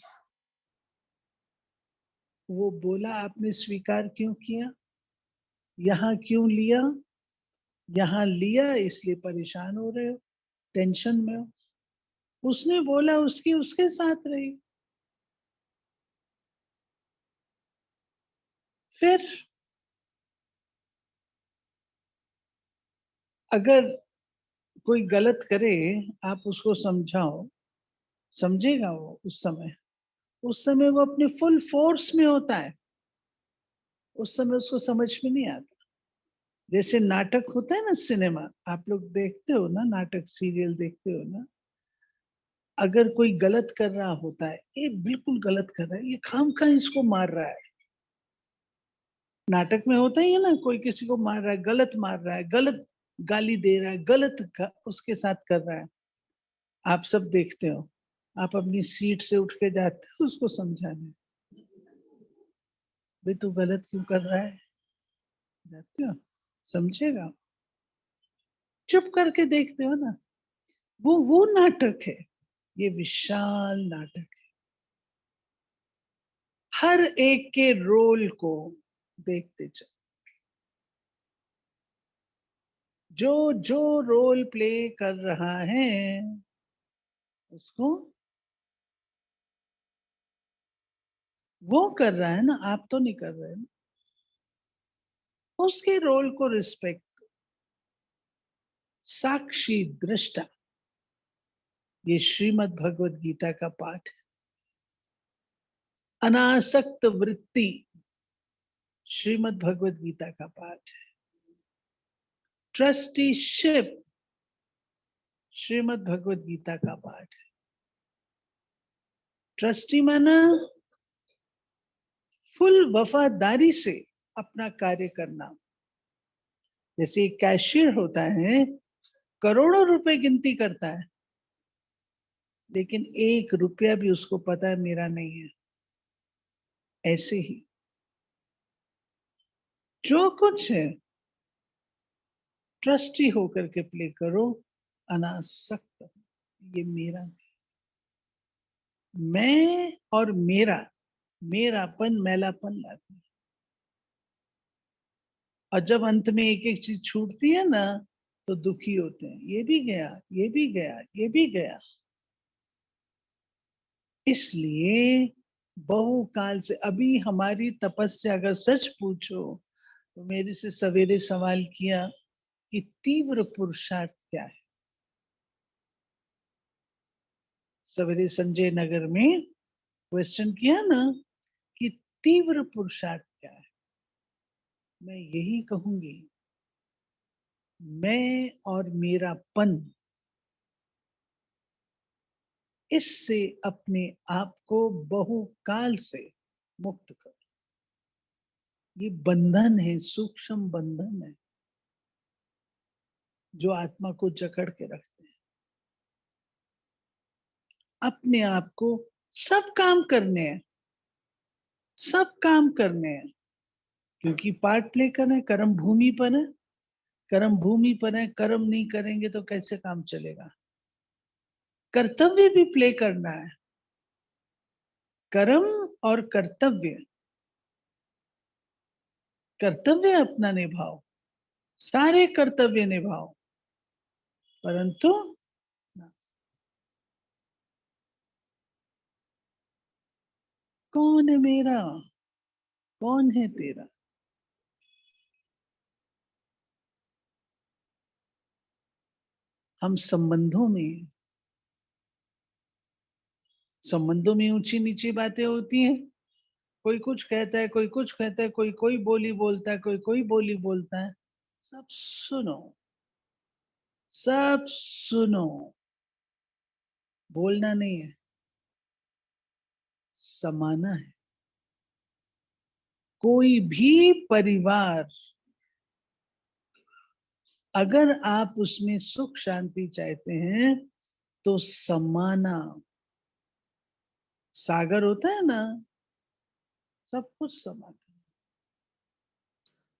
S2: वो बोला, आपने स्वीकार क्यों किया? यहाँ क्यों लिया? यहाँ लिया इसलिए परेशान हो रहे हो, टेंशन में हो। उसने बोला, उसकी उसके साथ रही। फिर अगर कोई गलत करे, आप उसको समझाओ, समझेगा वो उस समय। उस समय वो अपने फुल फोर्स में होता है, उस समय उसको समझ में नहीं आता। जैसे नाटक होता है ना, सिनेमा आप लोग देखते हो ना, नाटक सीरियल देखते हो ना, अगर कोई गलत कर रहा होता है, ये बिल्कुल गलत कर रहा है, ये खामखा इसको मार रहा है, नाटक में होता ही है ना, कोई किसी को मार रहा है, गलत मार रहा है, गलत गाली दे रहा है, उसके साथ कर रहा है, आप सब देखते हो, आप अपनी सीट से उठ के जाते हो उसको समझाने, भाई तू गलत क्यों कर रहा है, जाते हो, समझेगा, चुप करके देखते हो ना, वो नाटक है, ये विशाल नाटक है, हर एक के रोल को देखते चलो, जो जो रोल प्ले कर रहा है उसको, वो कर रहा है ना, आप तो नहीं कर रहे ना, उसके रोल को रिस्पेक्ट, साक्षी दृष्टा, ये श्रीमद् भगवत गीता का पाठ है, अनासक्त वृत्ति श्रीमद् भगवत गीता का पाठ है, ट्रस्टीशिप श्रीमद् भगवत गीता का पाठ है, ट्रस्टी माना फुल वफादारी से अपना कार्य करना, जैसे एक कैशियर होता है, करोड़ों रुपए गिनती करता है, लेकिन 1 रुपया भी उसको पता है मेरा नहीं है, ऐसे ही जो कुछ है ट्रस्टी होकर के प्ले करो, अनासक्त, ये मेरा नहीं, मैं और मेरापन मैलापन लाती है, और जब अंत में एक एक चीज छूटती है ना, तो दुखी होते हैं, ये भी गया, ये भी गया, ये भी गया, इसलिए बहुकाल से अभी हमारी तपस्या, अगर सच पूछो तो मेरे से सवेरे सवाल किया कि तीव्र पुरुषार्थ क्या है, सवेरे संजय नगर में क्वेश्चन किया ना कि तीव्र पुरुषार्थ क्या है, मैं यही कहूंगी, मैं और मेरापन, इससे अपने आप को बहुकाल से मुक्त करो, ये बंधन है, सूक्ष्म बंधन है, जो आत्मा को जकड़ के रखते हैं, अपने आप को, सब काम करने हैं, सब काम करने हैं, क्योंकि पार्ट प्ले करना है, कर्म भूमि पर है, कर्म भूमि पर है, कर्म नहीं करेंगे तो कैसे काम चलेगा, कर्तव्य भी प्ले करना है, कर्म और कर्तव्य, कर्तव्य अपना निभाओ, सारे कर्तव्य निभाओ, परंतु कौन है मेरा, कौन है तेरा, हम संबंधों में ऊंची नीची बातें होती हैं, कोई कुछ कहता है, कोई कुछ कहता है, कोई कोई बोली बोलता है, कोई कोई बोली बोलता है, सब सुनो, सब सुनो, बोलना नहीं है, समाना है, कोई भी परिवार अगर आप उसमें सुख शांति चाहते हैं तो समाना, सागर होता है ना, सब कुछ समाता है,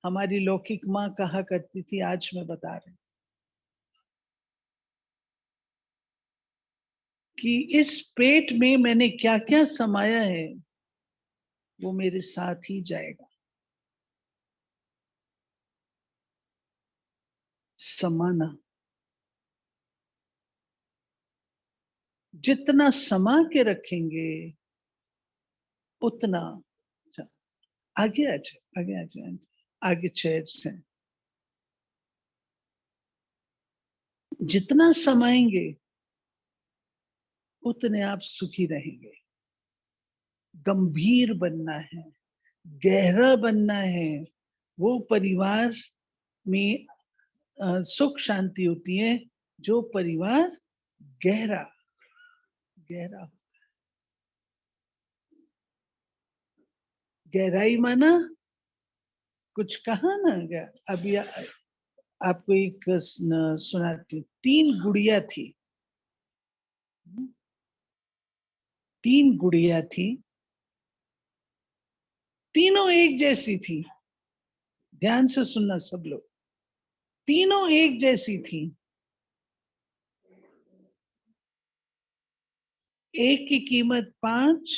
S2: हमारी लौकिक माँ कहा करती थी, आज मैं बता रही कि इस पेट में मैंने क्या क्या समाया है, वो मेरे साथ ही जाएगा, समाना, जितना समा के रखेंगे उतना, अच्छा, आगे आ जाए, आगे आ जाए, आगे चेयर्स हैं, जितना समाएंगे उतने आप सुखी रहेंगे, गंभीर बनना है, गहरा बनना है, वो परिवार में सुख शांति होती है, जो परिवार गहरा गहरा। गहराई माना कुछ कहा ना गया। अभी आपको एक सुनाती हूँ। 3 गुड़िया थी। 3 गुड़िया थी, तीनों एक जैसी थी। ध्यान से सुनना सब लोग, तीनों एक जैसी थी। एक की कीमत 5,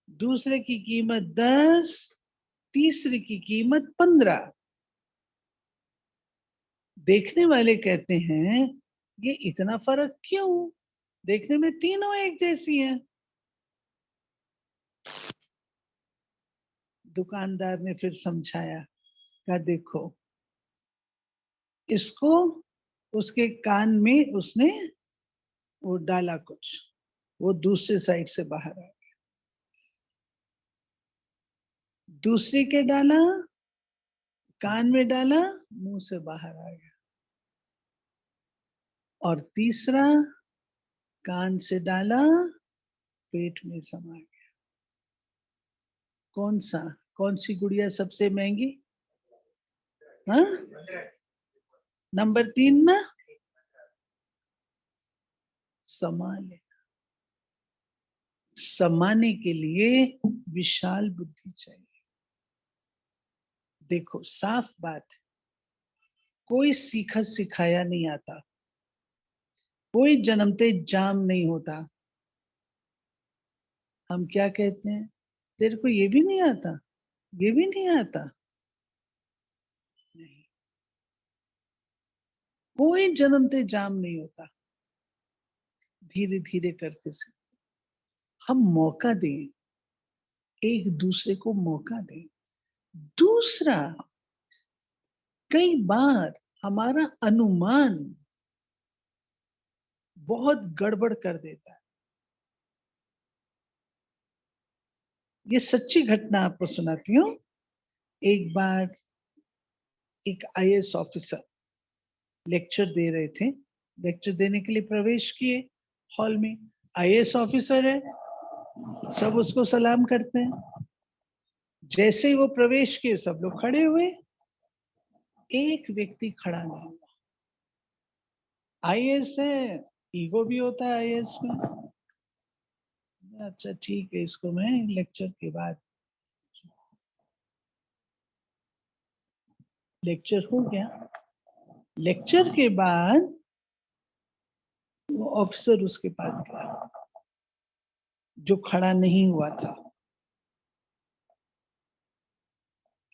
S2: दूसरे की कीमत 10, तीसरे की कीमत 15। देखने वाले कहते हैं ये इतना फर्क क्यों, देखने में तीनों एक जैसी हैं। दुकानदार ने फिर समझाया, कहा देखो, इसको उसके कान में उसने वो डाला कुछ, वो दूसरे साइड से बाहर आ गया। दूसरी के डाला, कान में डाला, मुंह से बाहर आ गया। और तीसरा कान से डाला, पेट में समा गया। कौन सी गुड़िया सबसे महंगी? हाँ, नंबर 3 ना। समाने समाने के लिए विशाल बुद्धि चाहिए। देखो साफ बात, कोई सीखा सिखाया नहीं आता, कोई जन्मते जाम नहीं होता। हम क्या कहते हैं, तेरे को ये भी नहीं आता, ये भी नहीं आता। नहीं, कोई जन्मते जाम नहीं होता। धीरे धीरे करके से हम मौका दें, एक दूसरे को मौका दें। दूसरा, कई बार हमारा अनुमान बहुत गड़बड़ कर देता है। ये सच्ची घटना आपको सुनाती हूँ। एक बार एक आईएएस ऑफिसर लेक्चर दे रहे थे। लेक्चर देने के लिए प्रवेश किए हॉल में। आईएएस ऑफिसर है, सब उसको सलाम करते हैं। जैसे ही वो प्रवेश किए, सब लोग खड़े हुए, एक व्यक्ति खड़ा नहीं हुआ। आईएएस है, ईगो भी होता है आईएएस में। अच्छा ठीक है, इसको मैं लेक्चर के बाद। लेक्चर हो गया। लेक्चर के बाद वो ऑफिसर उसके पास गया जो खड़ा नहीं हुआ था।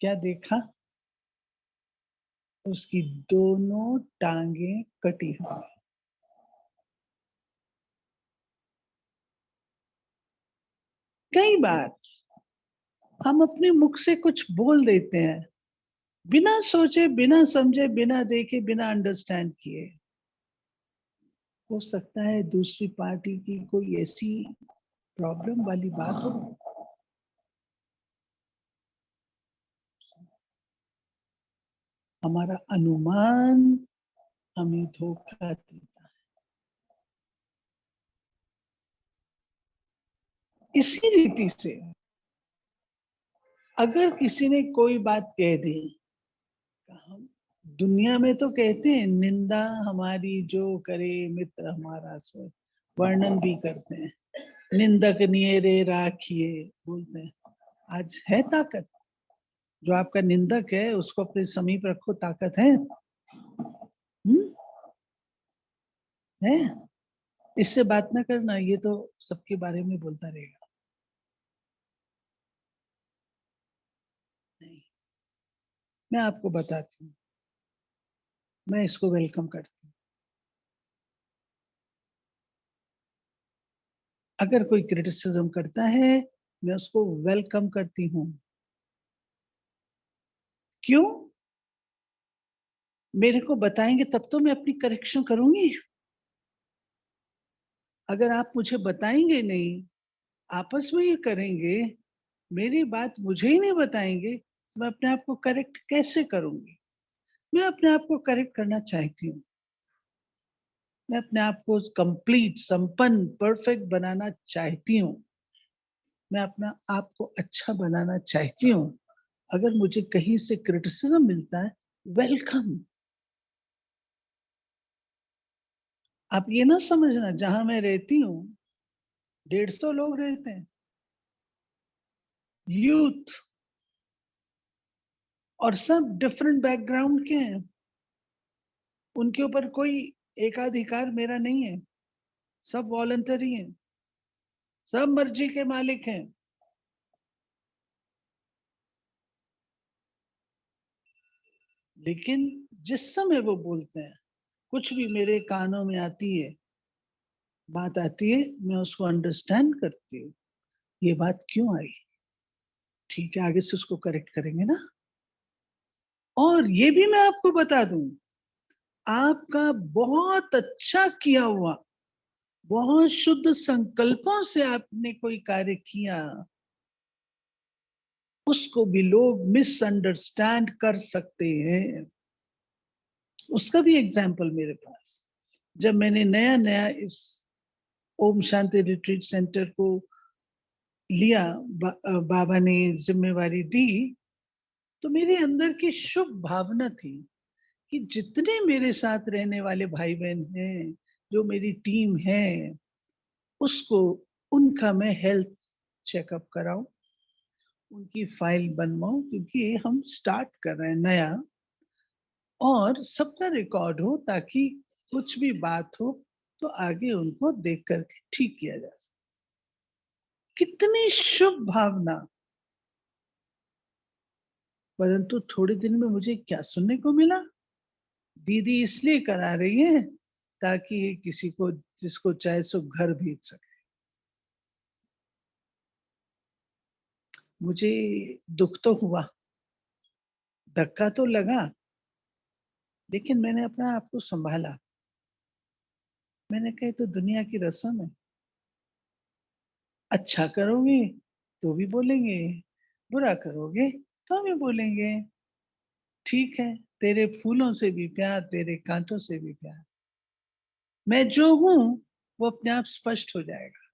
S2: क्या देखा? उसकी दोनों टांगे कटी हुई। कई बार हम अपने मुख से कुछ बोल देते हैं, बिना सोचे, बिना समझे, बिना देखे, बिना अंडरस्टैंड किए। हो सकता है दूसरी पार्टी की कोई ऐसी प्रॉब्लम वाली बात हो। हमारा अनुमान हमें धोखा देता है। इसी रीति से अगर किसी ने कोई बात कह दी, हम दुनिया में तो कहते हैं, निंदा हमारी जो करे मित्र हमारा सो, वर्णन भी करते हैं, निंदक नियरे राखिए बोलते हैं। आज है ताकत, जो आपका निंदक है उसको अपने समीप रखो, ताकत है। है? इससे बात ना करना, ये तो सबके बारे में बोलता रहेगा। नहीं, मैं आपको बताती हूँ, मैं इसको वेलकम करती हूँ। अगर कोई क्रिटिसिज्म करता है, मैं उसको वेलकम करती हूँ। क्यों? मेरे को बताएंगे तब तो मैं अपनी करेक्शन करूंगी। अगर आप मुझे बताएंगे नहीं, आपस में ये करेंगे, मेरी बात मुझे ही नहीं बताएंगे, तो मैं अपने आप को करेक्ट कैसे करूंगी? मैं अपने आप को करेक्ट करना चाहती हूँ, मैं अपने आप को कंप्लीट, संपन्न, परफेक्ट बनाना चाहती हूँ, मैं अपना आप को अच्छा बनाना चाहती हूँ। अगर मुझे कहीं से क्रिटिसिज्म मिलता है, वेलकम। आप ये ना समझना जहां मैं रहती हूँ 150 लोग रहते हैं, यूथ, और सब डिफरेंट बैकग्राउंड के हैं। उनके ऊपर कोई एकाधिकार मेरा नहीं है, सब वॉलंटरी हैं, सब मर्जी के मालिक हैं। लेकिन जिस समय वो बोलते हैं, कुछ भी मेरे कानों में आती है, बात आती है, मैं उसको अंडरस्टैंड करती हूँ, ये बात क्यों आई, ठीक है, आगे से उसको करेक्ट करेंगे ना। और ये भी मैं आपको बता दूं, आपका बहुत अच्छा किया हुआ, बहुत शुद्ध संकल्पों से आपने कोई कार्य किया, उसको भी लोग मिसअंडरस्टैंड कर सकते हैं। उसका भी एग्जाम्पल मेरे पास, जब मैंने नया नया इस ओम शांति रिट्रीट सेंटर को लिया, बाबा ने जिम्मेवारी दी, तो मेरे अंदर की शुभ भावना थी कि जितने मेरे साथ रहने वाले भाई बहन हैं, जो मेरी टीम है, उसको, उनका मैं हेल्थ चेकअप कराऊं, उनकी फाइल बनवाऊं, क्योंकि हम स्टार्ट कर रहे हैं नया, और सबका रिकॉर्ड हो, ताकि कुछ भी बात हो तो आगे उनको देख करके ठीक किया जा सके। कितनी शुभ भावना। परंतु थोड़े दिन में मुझे क्या सुनने को मिला, दीदी इसलिए करा रही है ताकि किसी को, जिसको चाहे सो घर भेज सके। मुझे दुख तो हुआ, धक्का तो लगा, लेकिन मैंने अपना आप को संभाला। मैंने कहा तो दुनिया की रस्म है, अच्छा करोगे तो भी बोलेंगे, बुरा करोगे तो भी बोलेंगे। ठीक है, तेरे फूलों से भी प्यार, तेरे कांटों से भी प्यार। मैं जो हूं वो अपने आप स्पष्ट हो जाएगा।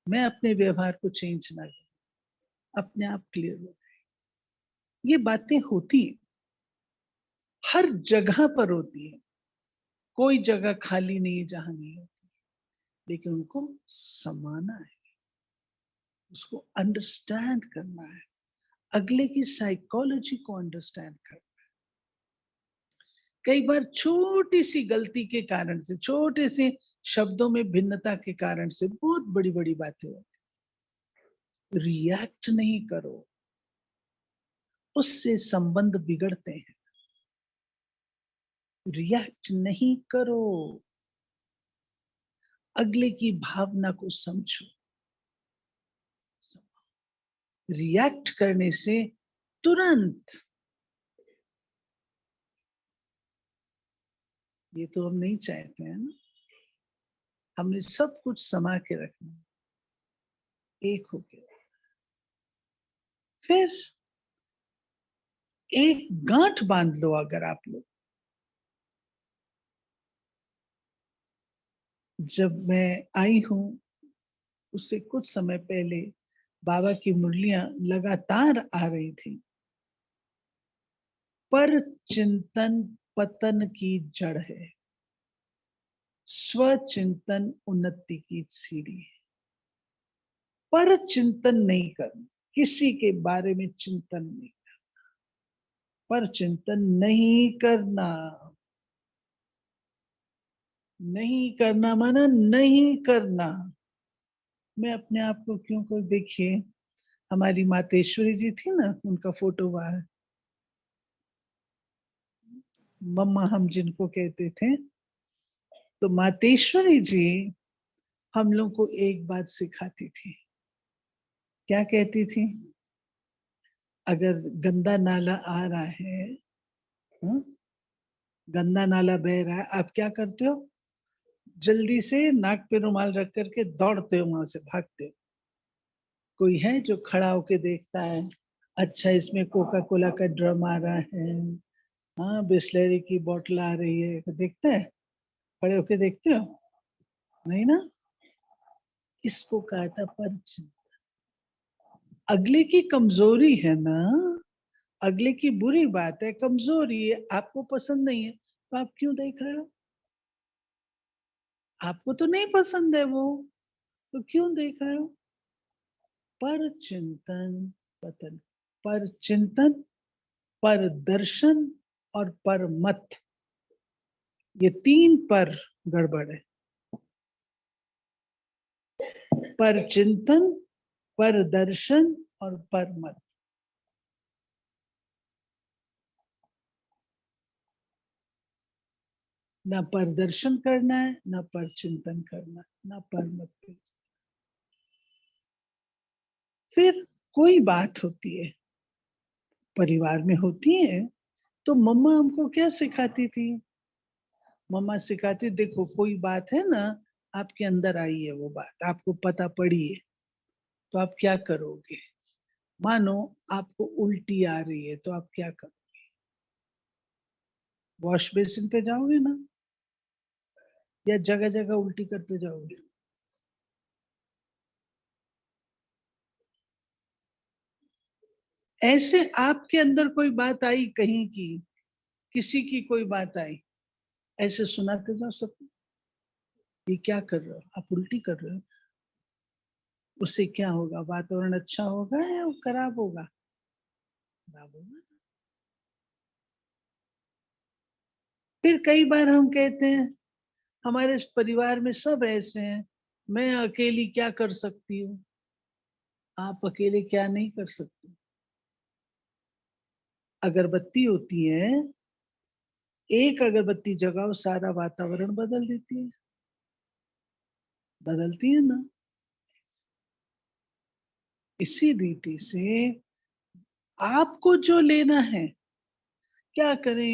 S2: मैं अपने व्यवहार को चेंज ना करूं, अपने आप क्लियर हो जाए। ये बातें होती हैं, हर जगह पर होती है, कोई जगह खाली नहीं है जहां नहीं होती, लेकिन उनको समाना है, उसको अंडरस्टैंड करना है, अगले की साइकोलॉजी को अंडरस्टैंड करना। कई बार छोटी सी गलती के कारण से, छोटे से शब्दों में भिन्नता के कारण से बहुत बड़ी बड़ी बातें होती। रिएक्ट नहीं करो, उससे संबंध बिगड़ते हैं। रिएक्ट नहीं करो, अगले की भावना को समझो। रिएक्ट करने से तुरंत, ये तो हम नहीं चाहते हैं ना। हमने सब कुछ समा के रखना, एक होके। फिर एक गांठ बांध लो। अगर आप लोग, जब मैं आई हूं उससे कुछ समय पहले बाबा की मुरलियां लगातार आ रही थी। पर चिंतन पतन की जड़ है, स्वचिंतन उन्नति की सीढ़ी है। पर चिंतन नहीं करना, किसी के बारे में चिंतन नहीं, पर चिंतन नहीं करना। नहीं करना माना नहीं करना। मैं अपने आप को क्यों कर, देखिए हमारी मातेश्वरी जी थी ना, उनका फोटो बाहर, मम्मा हम जिनको कहते थे, तो मातेश्वरी जी हम लोग को एक बात सिखाती थी। क्या कहती थी? अगर गंदा नाला आ रहा है, हुँ? गंदा नाला बह रहा है, आप क्या करते हो? जल्दी से नाक पे रुमाल रख करके दौड़ते हो, वहां से भागते हो। कोई है जो खड़ा होके देखता है? अच्छा इसमें कोका कोला का ड्रम आ रहा है, हाँ बिस्लरी की बोतल आ रही है, देखते हैं, खड़े होके देखते हो? नहीं ना, इसको कहा था परचिंतन। अगले की कमजोरी है ना, अगले की बुरी बात है, कमजोरी है, आपको पसंद नहीं है, तो आप क्यों देख रहे हो? आपको तो नहीं पसंद है वो, तो क्यों देख रहे हो? पर चिंतन पतन, पर चिंतन, पर दर्शन और पर मत, ये तीन पर गड़बड़ है। पर चिंतन, पर दर्शन और पर मत। ना पर दर्शन करना है, ना पर चिंतन करना है, ना पर मत पे। फिर कोई बात होती है, परिवार में होती है, तो मम्मा हमको क्या सिखाती थी? मम्मा सिखाती, देखो कोई बात है ना, आपके अंदर आई है वो बात, आपको पता पड़ी है, तो आप क्या करोगे? मानो आपको उल्टी आ रही है, तो आप क्या करोगे? वॉश बेसिन पे जाओगे ना, या जगह जगह उल्टी करते जाओगे? ऐसे आपके अंदर कोई बात आई कहीं की, किसी की कोई बात आई, ऐसे सुनाते जाओ सबको, ये क्या कर रहे हो, आप उल्टी कर रहे हो, उससे क्या होगा? वातावरण अच्छा होगा या वो खराब होगा? खराब होगा। फिर कई बार हम कहते हैं हमारे इस परिवार में सब ऐसे हैं, मैं अकेली क्या कर सकती हूँ? आप अकेले क्या नहीं कर सकते? अगरबत्ती होती है, एक अगरबत्ती जगाओ सारा वातावरण बदल देती है, बदलती है ना। इसी रीति से आपको जो लेना है, क्या करें,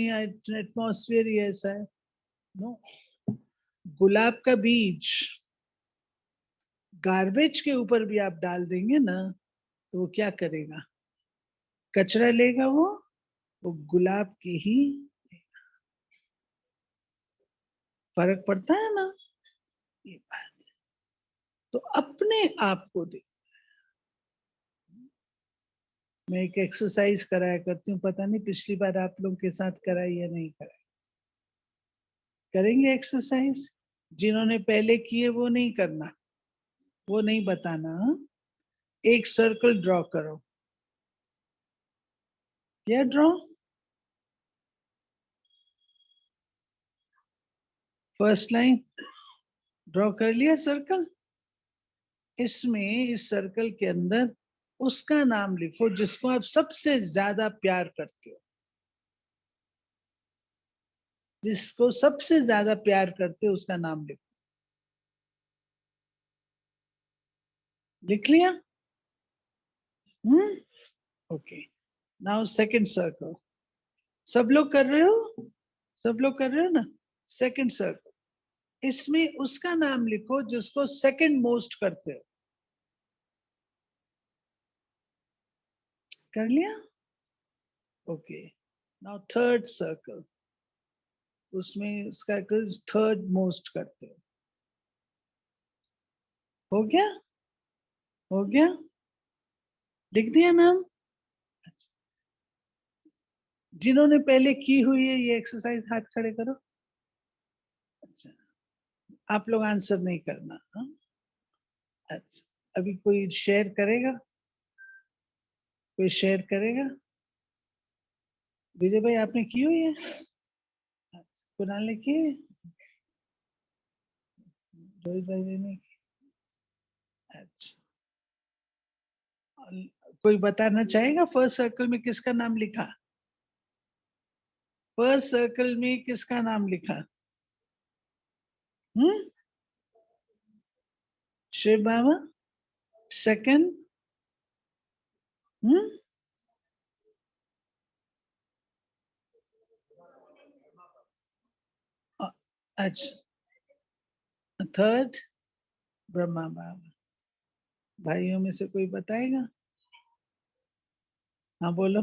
S2: एटमॉस्फेयर ही ऐसा है। नो, गुलाब का बीज गार्बेज के ऊपर भी आप डाल देंगे ना, तो वो क्या करेगा? कचरा लेगा वो गुलाब की ही, फर्क पड़ता है ना, ये बात। तो अपने आप को दे। मैं एक एक्सरसाइज कराया करती हूँ, पता नहीं पिछली बार आप लोगों के साथ कराई या नहीं कराई। करेंगे एक्सरसाइज? जिन्होंने पहले किए वो नहीं करना, वो नहीं बताना, हाँ? एक सर्कल ड्रॉ करो। क्या ड्रॉ? फर्स्ट लाइन ड्रॉ कर लिया सर्कल। इसमें इस सर्कल के अंदर उसका नाम लिखो जिसको आप सबसे ज्यादा प्यार करते हो, जिसको सबसे ज्यादा प्यार करते हो उसका नाम लिखो। लिख लिया? हम्म, ओके। नाउ सेकंड सर्कल, सब लोग कर रहे हो? सब लोग कर रहे हो ना? सेकंड सर्कल, इसमें उसका नाम लिखो जिसको सेकंड मोस्ट करते हो। कर लिया? ओके। नाउ थर्ड सर्कल, उसमें उसका थर्ड मोस्ट करते हो गया? हो गया? लिख दिया नाम? अच्छा। जिन्होंने पहले की हुई है ये एक्सरसाइज हाथ खड़े करो। अच्छा, आप लोग आंसर नहीं करना, हाँ? अच्छा, अभी कोई शेयर करेगा? कोई शेयर करेगा? विजय भाई आपने की हुई है? अच्छा, कुणाल ने की है? रोहित भाई ने की? अच्छा, कोई बताना चाहेगा फर्स्ट सर्कल में किसका नाम लिखा? फर्स्ट सर्कल में किसका नाम लिखा? हम्म, शिव बाबा। सेकंड? हम्म, अच्छा, थर्ड ब्रह्मा बाबा। भाइयों में से कोई बताएगा? हाँ बोलो।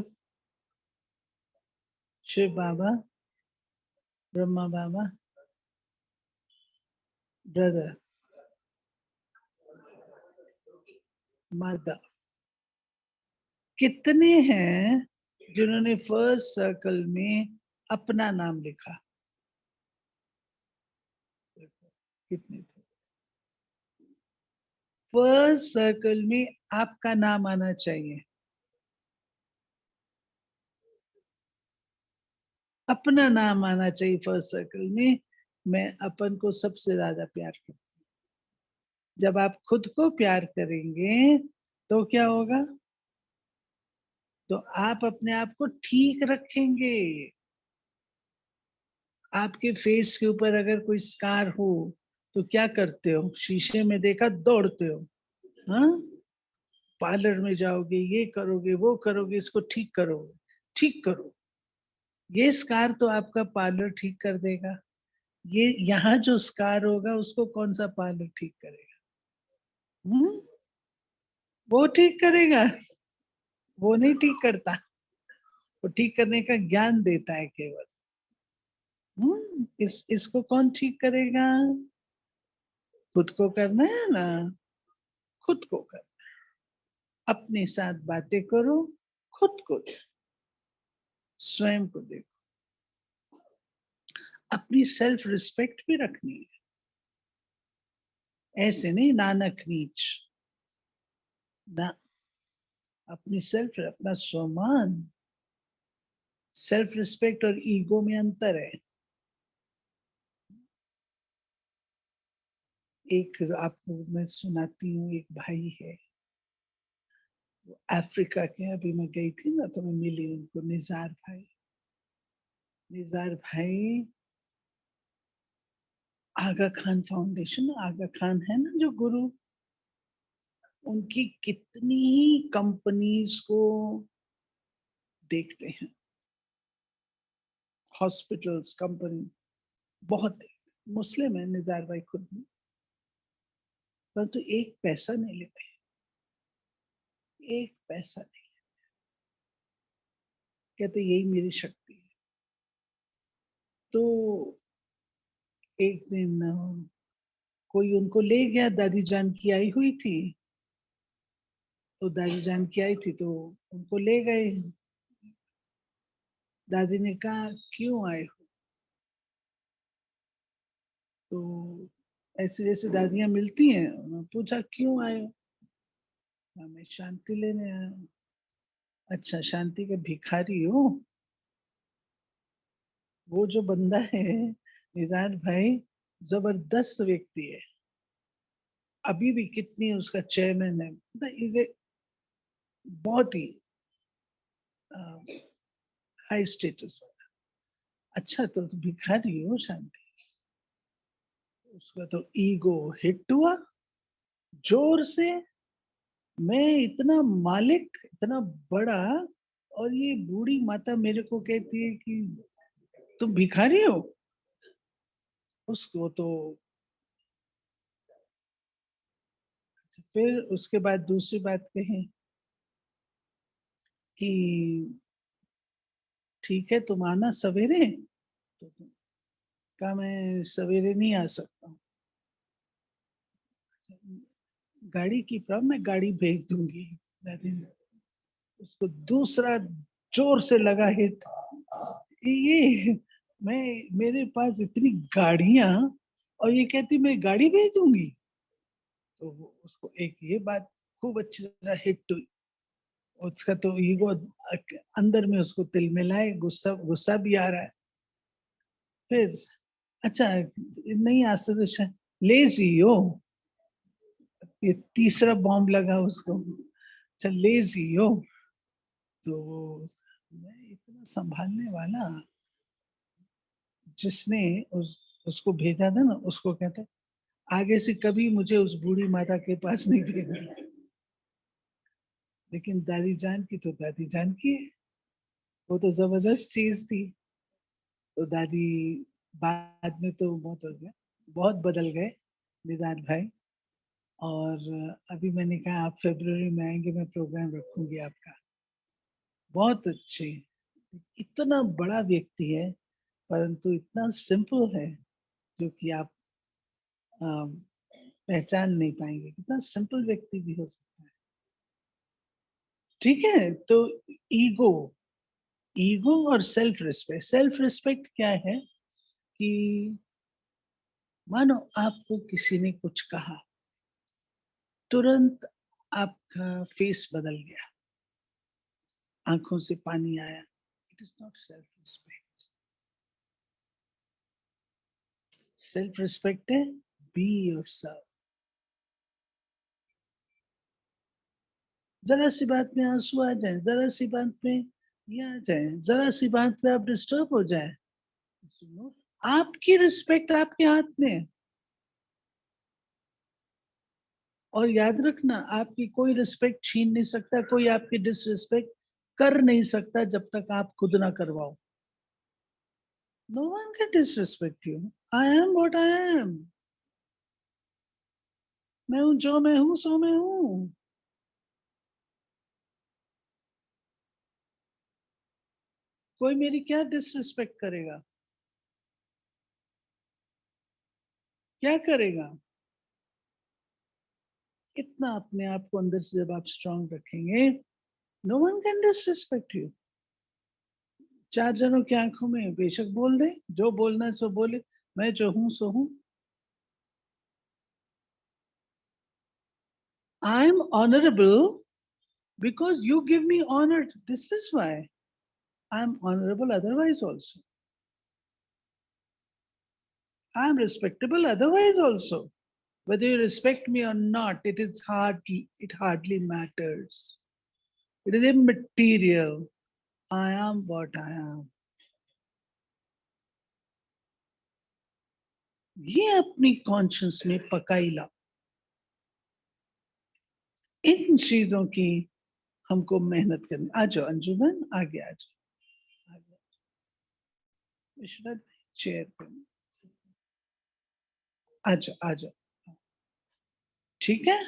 S2: शिव बाबा, ब्रह्मा बाबा, ब्रदर, मदर। कितने हैं जिन्होंने फर्स्ट सर्कल में अपना नाम लिखा? कितने थे? फर्स्ट सर्कल में आपका नाम आना चाहिए, अपना नाम आना चाहिए फर्स्ट सर्कल में। मैं अपन को सबसे ज्यादा प्यार करती हूँ। जब आप खुद को प्यार करेंगे तो क्या होगा? तो आप अपने आप को ठीक रखेंगे। आपके फेस के ऊपर अगर कोई स्कार हो तो क्या करते हो? शीशे में देखा दौड़ते हो, हाँ? पार्लर में जाओगे, ये करोगे, वो करोगे, इसको ठीक करोगे, ठीक करो। ये स्कार तो आपका पार्लर ठीक कर देगा। ये यहाँ जो स्कार होगा उसको कौन सा पार्लर ठीक करेगा? वो ठीक करेगा? वो नहीं ठीक करता। वो ठीक करने का ज्ञान देता है केवल। इसको कौन ठीक करेगा? खुद को करना है ना, खुद को कर। अपने साथ बातें करो, खुद को देखो, स्वयं को देखो। अपनी सेल्फ रिस्पेक्ट भी रखनी है, ऐसे नहीं नानक नीच ना। अपनी सेल्फ, अपना सम्मान। सेल्फ रिस्पेक्ट और ईगो में अंतर है। एक आपको मैं सुनाती हूँ, एक भाई है अफ्रीका के। अभी मैं गई थी ना तो मैं मिली उनको, निजार भाई। निजार भाई आगा खान फाउंडेशन, आगा खान है ना जो गुरु, उनकी कितनी ही कंपनीज को देखते हैं, हॉस्पिटल्स, कंपनी बहुत देखते हैं। मुस्लिम है निजार भाई खुद में, परंतु तो एक पैसा नहीं लेते, एक पैसा नहीं। कहते यही मेरी शक्ति है। तो एक दिन कोई उनको ले गया, दादी जान की आई हुई थी। तो दादी जान की आई थी तो उनको ले गए। दादी ने कहा क्यों आए हो? तो ऐसे जैसे दादियां मिलती हैं, उन्होंने पूछा क्यों आए हो? कहा, मैं शांति लेने आया हूँ। अच्छा, शांति के भिखारी हो? वो जो बंदा है निदान भाई, जबरदस्त व्यक्ति है। अभी भी कितनी उसका चेयरमैन है, इज ए बहुत ही हाई स्टेटस। अच्छा, तो भिखारी हो शांति? उसका तो ईगो हिट हुआ जोर से। मैं इतना मालिक, इतना बड़ा, और ये बूढ़ी माता मेरे को कहती है कि तुम भिखारी हो। उसको तो फिर उसके बाद दूसरी बात कही कि ठीक है तुम आना सवेरे। तो कहा मैं सवेरे नहीं आ सकता हूँ। गाड़ी की प्रॉब्लम, मैं गाड़ी भेज दूंगी। दादी ने उसको दूसरा जोर से लगा हिट। ये मैं, मेरे पास इतनी गाड़ियां और ये कहती मैं गाड़ी भेज दूंगी। तो उसको एक ये बात खूब अच्छी तरह हिट हुई। उसका तो ईगो अंदर में उसको तिल मिलाए, गुस्सा गुस्सा भी आ रहा है। फिर अच्छा नहीं आ सकते, लेजी हो। ये तीसरा बॉम्ब लगा उसको। अच्छा लेजी हो। तो मैं इतना संभालने वाला, जिसने उसको भेजा था ना, उसको कहता आगे से कभी मुझे उस बूढ़ी माता के पास नहीं भेजना। लेकिन दादी जान की तो दादी जान की है, वो तो जबरदस्त चीज थी। तो दादी बाद में तो बहुत हो गया, बहुत बदल गए निदान भाई। और अभी मैंने कहा आप फरवरी में आएंगे, मैं प्रोग्राम रखूंगी आपका। बहुत अच्छे, इतना बड़ा व्यक्ति है परंतु इतना सिंपल है जो कि आप पहचान नहीं पाएंगे, कितना सिंपल व्यक्ति भी हो सकता है। ठीक है, तो ईगो, ईगो और सेल्फ रिस्पेक्ट। सेल्फ रिस्पेक्ट क्या है कि मानो आपको किसी ने कुछ कहा, तुरंत आपका फेस बदल गया, आंखों से पानी आया, it is not self respect. Self respect है बी योरसेल्फ। जरा सी बात में आंसू आ जाए, जरा सी बात में ये आ जाए, जरा सी बात पे आप डिस्टर्ब हो जाए, आपकी रिस्पेक्ट आपके हाथ में है। और याद रखना, आपकी कोई रिस्पेक्ट छीन नहीं सकता, कोई आपकी डिसरिस्पेक्ट कर नहीं सकता जब तक आप खुद ना करवाओ। No one can disrespect you. I am what I am. मैं हूं जो मैं हूं सो मैं हूं। कोई मेरी क्या डिसरिस्पेक्ट करेगा? क्या करेगा? इतना अपने आप को अंदर से जब आप स्ट्रांग रखेंगे, no one can disrespect you. चार जनों की आंखों में बेशक बोल दे, जो बोलना है सो बोले, मैं जो हूं सो हूं। I am honourable because you give me honor. This is why I'm honorable otherwise also. I'm respectable otherwise also. Whether you respect me or not, it hardly matters. It is immaterial. I am what I am. ये अपनी कॉन्शियस में पकाई ला। इन चीजों की हमको मेहनत करनी। आ जाओ अंजुमन, आगे आ जाओ, विश्वनाथ चेयर पे आ जाओ, आ जाओ। ठीक है,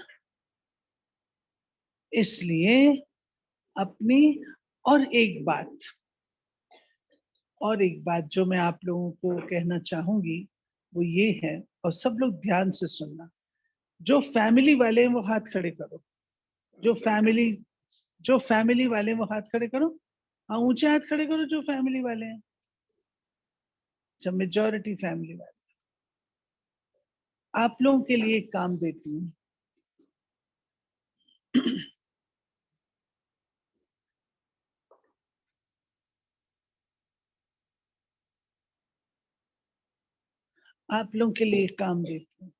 S2: इसलिए अपनी और एक बात जो मैं आप लोगों को कहना चाहूंगी वो ये है, और सब लोग ध्यान से सुनना। जो फैमिली वाले हैं वो हाथ खड़े करो। जो फैमिली जो फैमिली वाले हैं वो हाथ खड़े करो। हाँ, ऊंचे हाथ खड़े करो जो फैमिली वाले हैं। जब मेजॉरिटी फैमिली वाले, आप लोगों के लिए एक काम देती हूँ। आप लोगों के लिए एक काम देती हूँ।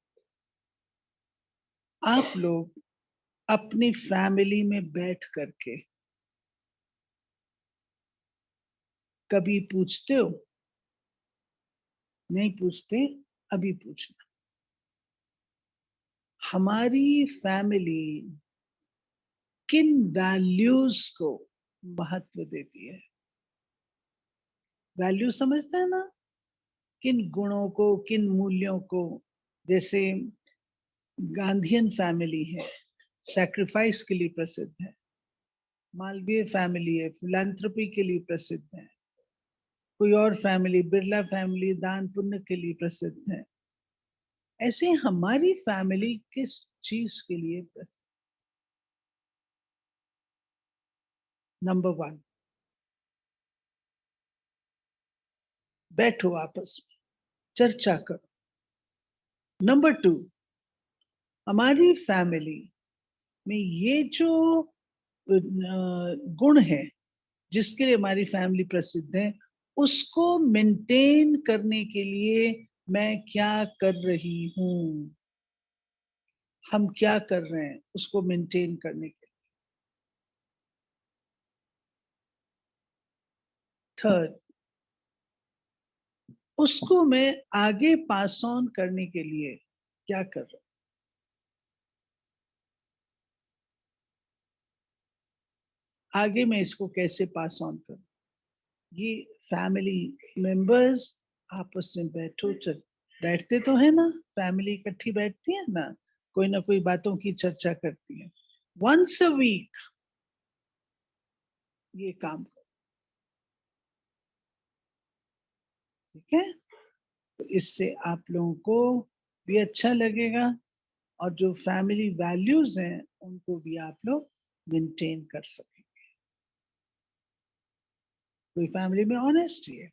S2: आप लोग अपनी फैमिली में बैठ करके कभी पूछते हो? नहीं पूछते? अभी पूछना। हमारी फैमिली किन वैल्यूज को महत्व देती है? वैल्यू समझते हैं ना? किन गुणों को, किन मूल्यों को? जैसे गांधीयन फैमिली है, सैक्रिफाइस के लिए प्रसिद्ध है। मालवीय फैमिली है, फिलैंथ्रोपी के लिए प्रसिद्ध है। कोई और फैमिली, बिरला फैमिली, दान पुण्य के लिए प्रसिद्ध है। ऐसे हमारी फैमिली किस चीज के लिए प्रसिद्ध? नंबर 1, बैठो आपस में चर्चा करो। नंबर 2, हमारी फैमिली में ये जो गुण है जिसके लिए हमारी फैमिली प्रसिद्ध है, उसको मेंटेन करने के लिए मैं क्या कर रही हूं? हम क्या कर रहे हैं उसको मेंटेन करने के लिए? थर्ड, उसको मैं आगे पास ऑन करने के लिए क्या कर रहा हूं? आगे मैं इसको कैसे पास ऑन करूं? ये फैमिली मेंबर्स आपस में बैठते तो है ना, फैमिली इकट्ठी बैठती है ना कोई बातों की चर्चा करती है। वंस अ वीक ये काम करो, ठीक है। तो इससे आप लोगों को भी अच्छा लगेगा और जो फैमिली वैल्यूज हैं उनको भी आप लोग मेंटेन कर सकेंगे। कोई फैमिली में ऑनेस्टी है,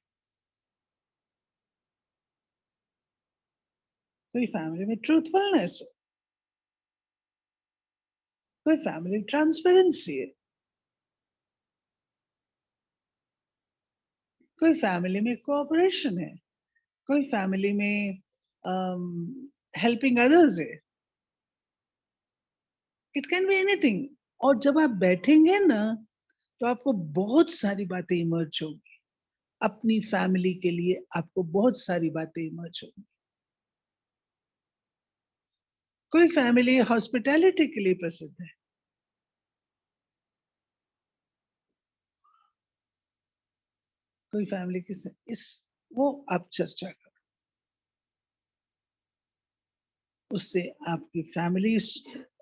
S2: कोई फैमिली में ट्रूथफुलनेस है, कोई फैमिली में ट्रांसपेरेंसी है, कोई फैमिली में कोऑपरेशन है, कोई फैमिली में हेल्पिंग अदर्स है। It can be anything. और जब आप बैठेंगे ना तो आपको बहुत सारी बातें इमर्ज होंगी, अपनी फैमिली के लिए आपको बहुत सारी बातें इमर्ज होंगी। कोई फैमिली हॉस्पिटैलिटी के लिए प्रसिद्ध है, कोई फैमिली किस इस वो आप चर्चा करो, उससे आपकी फैमिली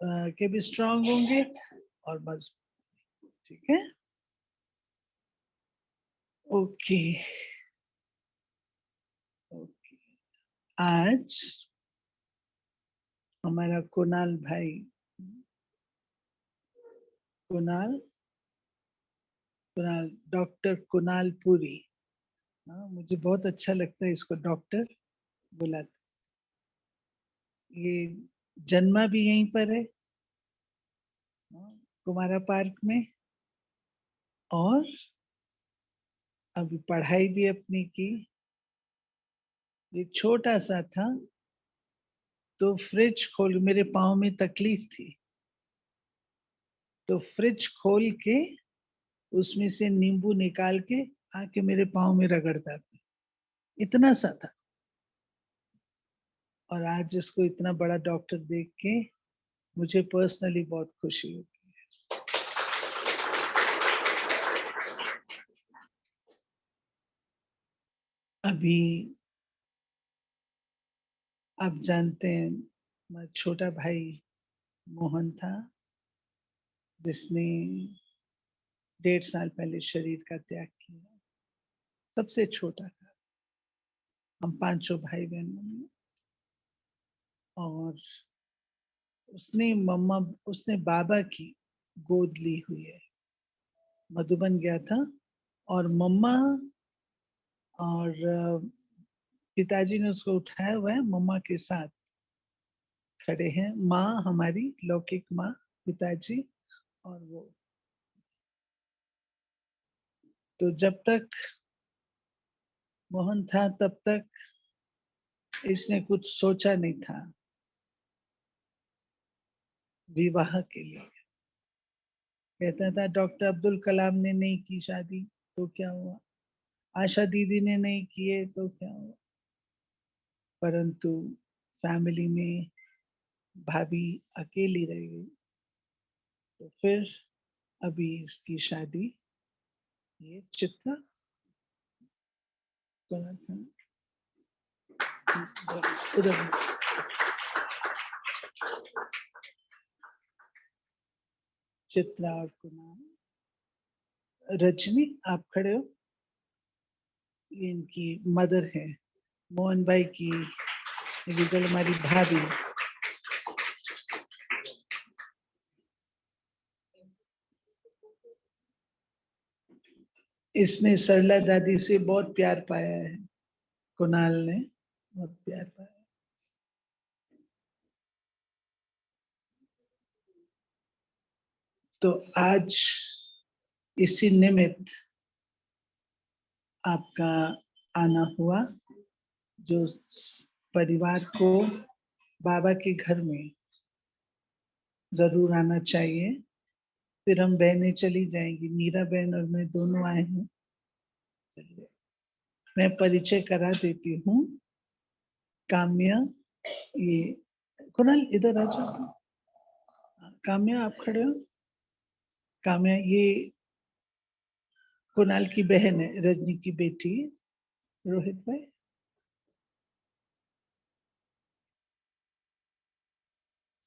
S2: के भी स्ट्रांग होंगे और बस, ठीक है। Okay okay. आज हमारा कुणाल भाई, कुणाल कुणाल डॉक्टर कुणाल पुरी, हाँ मुझे बहुत अच्छा लगता है इसको डॉक्टर बुलाते। ये जन्मा भी यहीं पर है, कुमारा पार्क में, और अभी पढ़ाई भी अपनी की। ये छोटा सा था तो फ्रिज खोल, मेरे पाँव में तकलीफ थी तो फ्रिज खोल के उसमें से नींबू निकाल के आके मेरे पाँव में रगड़ता था, इतना सा था। और आज इसको इतना बड़ा डॉक्टर देख के मुझे पर्सनली बहुत खुशी होती है। अभी आप जानते हैं मेरा छोटा भाई मोहन था जिसने 1.5 साल पहले शरीर का त्याग किया, सबसे छोटा था। हम 5 भाई बहन में, और उसने बाबा की गोद ली हुई है। मधुबन गया था और मम्मा और पिताजी ने उसको उठाया हुआ है, मम्मा के साथ खड़े हैं, माँ हमारी लौकिक माँ, पिताजी और वो। तो जब तक मोहन था तब तक इसने कुछ सोचा नहीं था विवाह के लिए। कहता था डॉक्टर अब्दुल कलाम ने नहीं की शादी तो क्या हुआ, आशा दीदी ने नहीं किए तो क्या हुआ, परंतु फैमिली में भाभी अकेली रह गई। तो फिर अभी इसकी शादी, ये चित्रा उधर, चित्रा और कुणाल। रजनी आप खड़े हो, ये इनकी मदर है, मोहन भाई की लीगल हमारी भाभी। इसने सरला दादी से बहुत प्यार पाया है, कुणाल ने बहुत प्यार पाया। तो आज इसी निमित्त आपका आना हुआ, जो परिवार को बाबा के घर में जरूर आना चाहिए। फिर हम बहनें चली जाएंगी, मीरा बहन और मैं दोनों आए हैं। चलिए मैं परिचय करा देती हूँ। काम्या, ये कुणाल इधर आ जाओ। काम्या आप खड़े हो। काम्या ये कुणाल की बहन है, रजनी की बेटी रोहित भाई।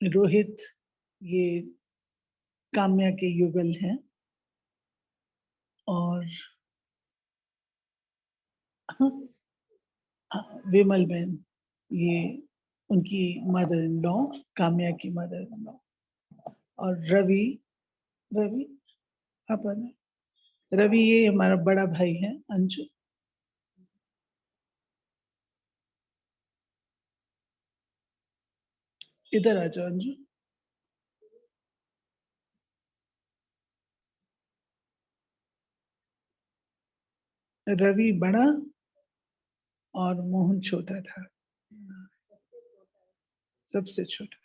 S2: रोहित ये काम्या के युगल हैं। और हाँ, विमल बहन, ये उनकी मदर इन लॉ, काम्या की मदर इन लॉ। और रवि, रवि अपन, रवि ये हमारा बड़ा भाई है अंजू। इधर आ जाओ अंजू। रवि बड़ा और मोहन छोटा था, सबसे छोटा।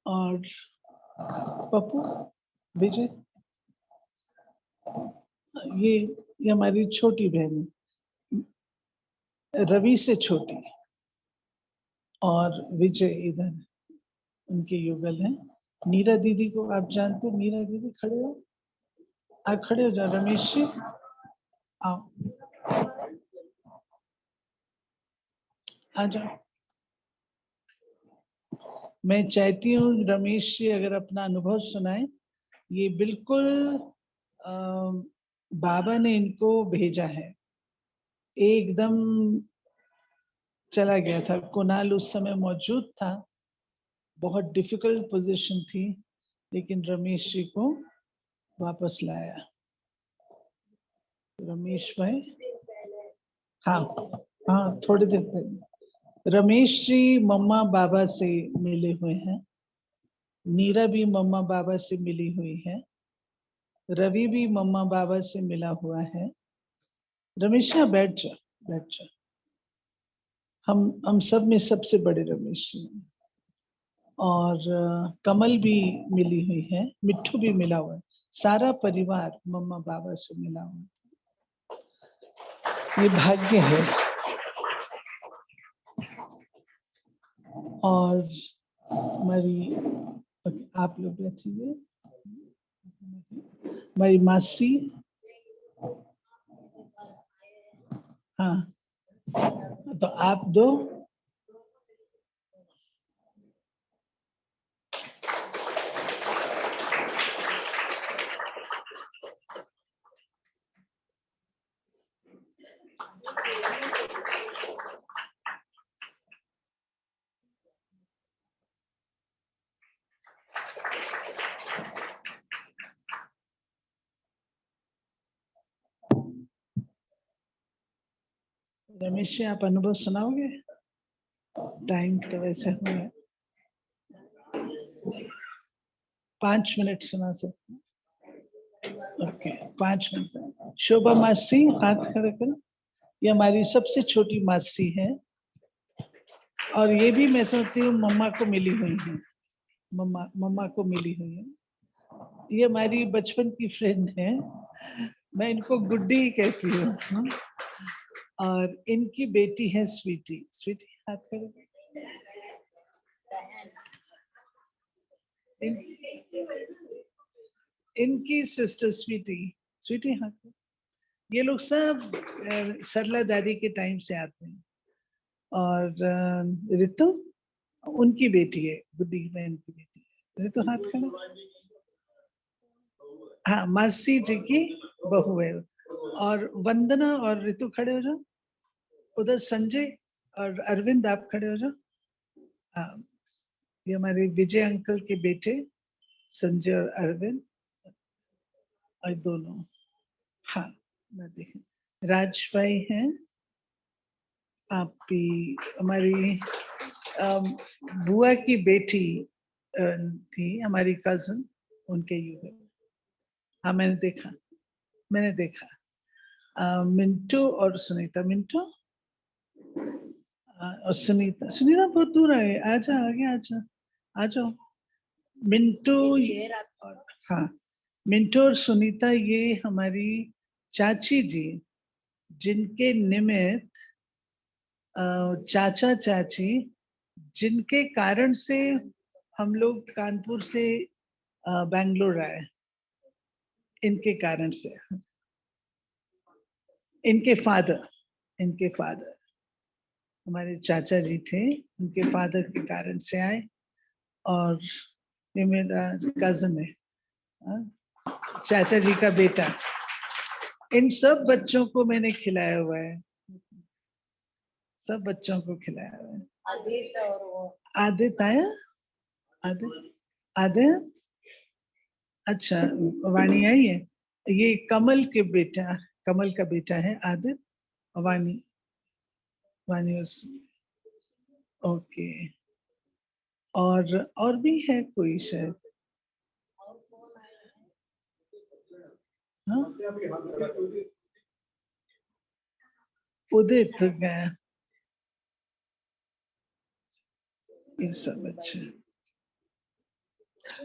S2: और पप्पू, विजय, ये हमारी छोटी बहन है, रवि से छोटी। और विजय इधर उनके युगल हैं। नीरा दीदी को आप जानते हो? नीरा दीदी खड़े हो, आप खड़े हो जाओ। रमेश जी आओ, आ जाओ। मैं चाहती हूँ रमेश जी अगर अपना अनुभव सुनाए। ये बिल्कुल बाबा ने इनको भेजा है, एकदम चला गया था। कुणाल उस समय मौजूद था, बहुत डिफिकल्ट पोजीशन थी, लेकिन रमेश जी को वापस लाया। रमेश भाई, हाँ हाँ, थोड़ी देर पहले रमेश जी मम्मा बाबा से मिले हुए हैं। नीरा भी मम्मा बाबा से मिली हुई है। रवि भी मम्मा बाबा से मिला हुआ है। रमेश यहाँ बैठ जा, बैठ जा। हम सब में सबसे बड़े रमेश जी हैं। और कमल भी मिली हुई है, मिट्ठू भी मिला हुआ है। सारा परिवार मम्मा बाबा से मिला हुआ है। ये भाग्य है। और हमारी, आप लोग बैठिए। हमारी मासी, हाँ, तो आप दो। रमेश जी आप अनुभव सुनाओगे? टाइम तो वैसे हुआ है, 5 मिनट सुना सकते हैं। Okay, 5 minute. शोभा मासी हाथ खड़े करो। ये हमारी सबसे छोटी मासी है, और ये भी मैं सोचती हूँ मम्मा को मिली हुई है। मम्मा को मिली हुई है। ये हमारी बचपन की फ्रेंड है, मैं इनको गुड्डी कहती हूँ। और इनकी बेटी है स्वीटी। स्वीटी हाथ करो। इनकी सिस्टर स्वीटी, स्वीटी हाथ करो। ये लोग सब सरला दादी के टाइम से आते हैं। और ऋतु उनकी बेटी है, गुड्डी बहन की बेटी है। ऋतु हाथ करो। हाँ, मासी जी की बहू है। और वंदना और ऋतु खड़े हो जाओ। उधर संजय और अरविंद आप खड़े हो जाओ। हाँ, ये हमारे विजय अंकल के बेटे संजय और अरविंद, और दोनों, हाँ मैं देखें। राज भाई हैं, आप भी हमारी बुआ की बेटी थी, हमारी कजन, उनके युग। हाँ मैंने देखा, मैंने देखा। मिंटू और सुनीता, मिंटू और सुनीता, सुनीता बहुत दूर है, आजा आगे, आजा आ जाओ। मिंटू और, हाँ, मिंटू और सुनीता ये हमारी चाची जी, जिनके निमित्त चाचा चाची, जिनके कारण से हम लोग कानपुर से बैंगलोर आए, इनके कारण से। इनके फादर हमारे चाचा जी थे, उनके फादर के कारण से आए। और ये मेरा कजन है, चाचा जी का बेटा, इन सब बच्चों को मैंने खिलाया हुआ है, सब बच्चों को खिलाया हुआ है।
S3: आदित्य और वो
S2: आदित्य आया, आदित्य आदित्य, अच्छा वाणी आई है, ये कमल के बेटा, कमल का बेटा है आदित्य, वाणी, वाणी ओके। और भी है कोई शायद, हाँ? उदित गया, ये सब अच्छा।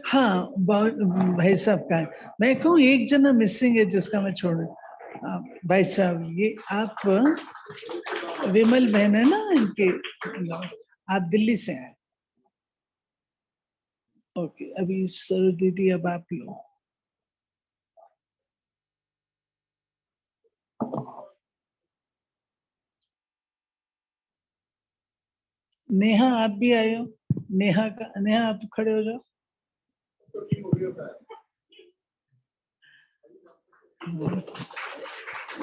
S2: हाँ भाई साहब का, मैं कहूँ एक जना मिसिंग है जिसका मैं छोड़, भाई साहब ये आप, विमल बहन है ना इनके, आप दिल्ली से आए, ओके। अभी सर दीदी अब आप लो, नेहा आप भी आए हो, नेहा आप खड़े हो जाओ।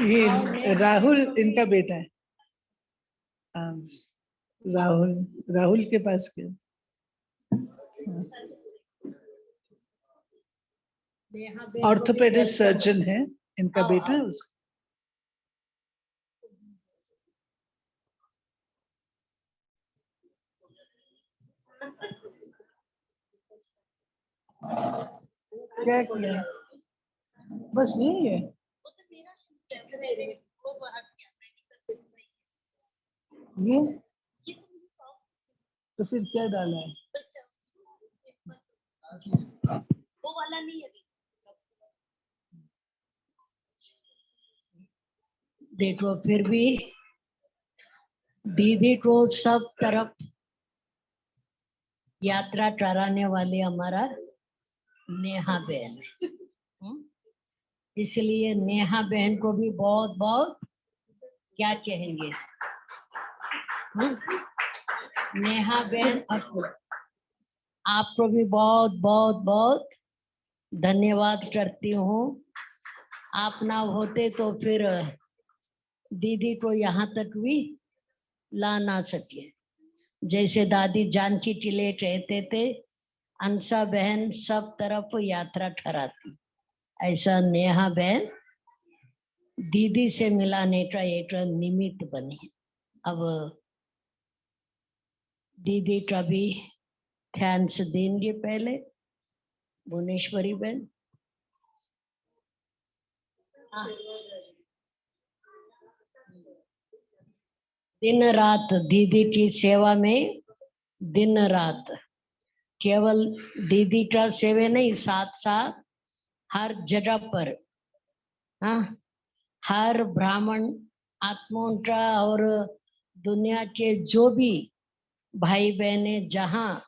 S2: ये राहुल इनका बेटा है, हाँ, राहुल, राहुल के पास क्या, ऑर्थोपेडिक सर्जन है इनका बेटा है उसका। क्या किया, बस यही है, ये तो फिर क्या डाला है,
S3: वो वाला नहीं है। देखो फिर भी दीदी को सब तरफ यात्रा कराने वाले हमारा नेहा बहन है। इसलिए नेहा बहन को भी बहुत बहुत क्या कहेंगे, नेहा बहन आपको भी बहुत बहुत बहुत धन्यवाद करती हूँ। आप ना होते तो फिर दीदी को यहाँ तक भी ला ना सके। जैसे दादी जानकी टिले कहते थे, अंसा बहन सब तरफ यात्रा ठहराती, ऐसा नेहा बहन दीदी से मिलाने का एक निमित्त बनी। अब दीदी का भी थैंक्स देंगे पहले भुवनेश्वरी बहन। दिन रात दीदी की सेवा में, दिन रात केवल दीदी का सेवा नहीं, साथ साथ हर जगह पर, हाँ, हर ब्राह्मण आत्माओं का और दुनिया के जो भी भाई बहने जहाँ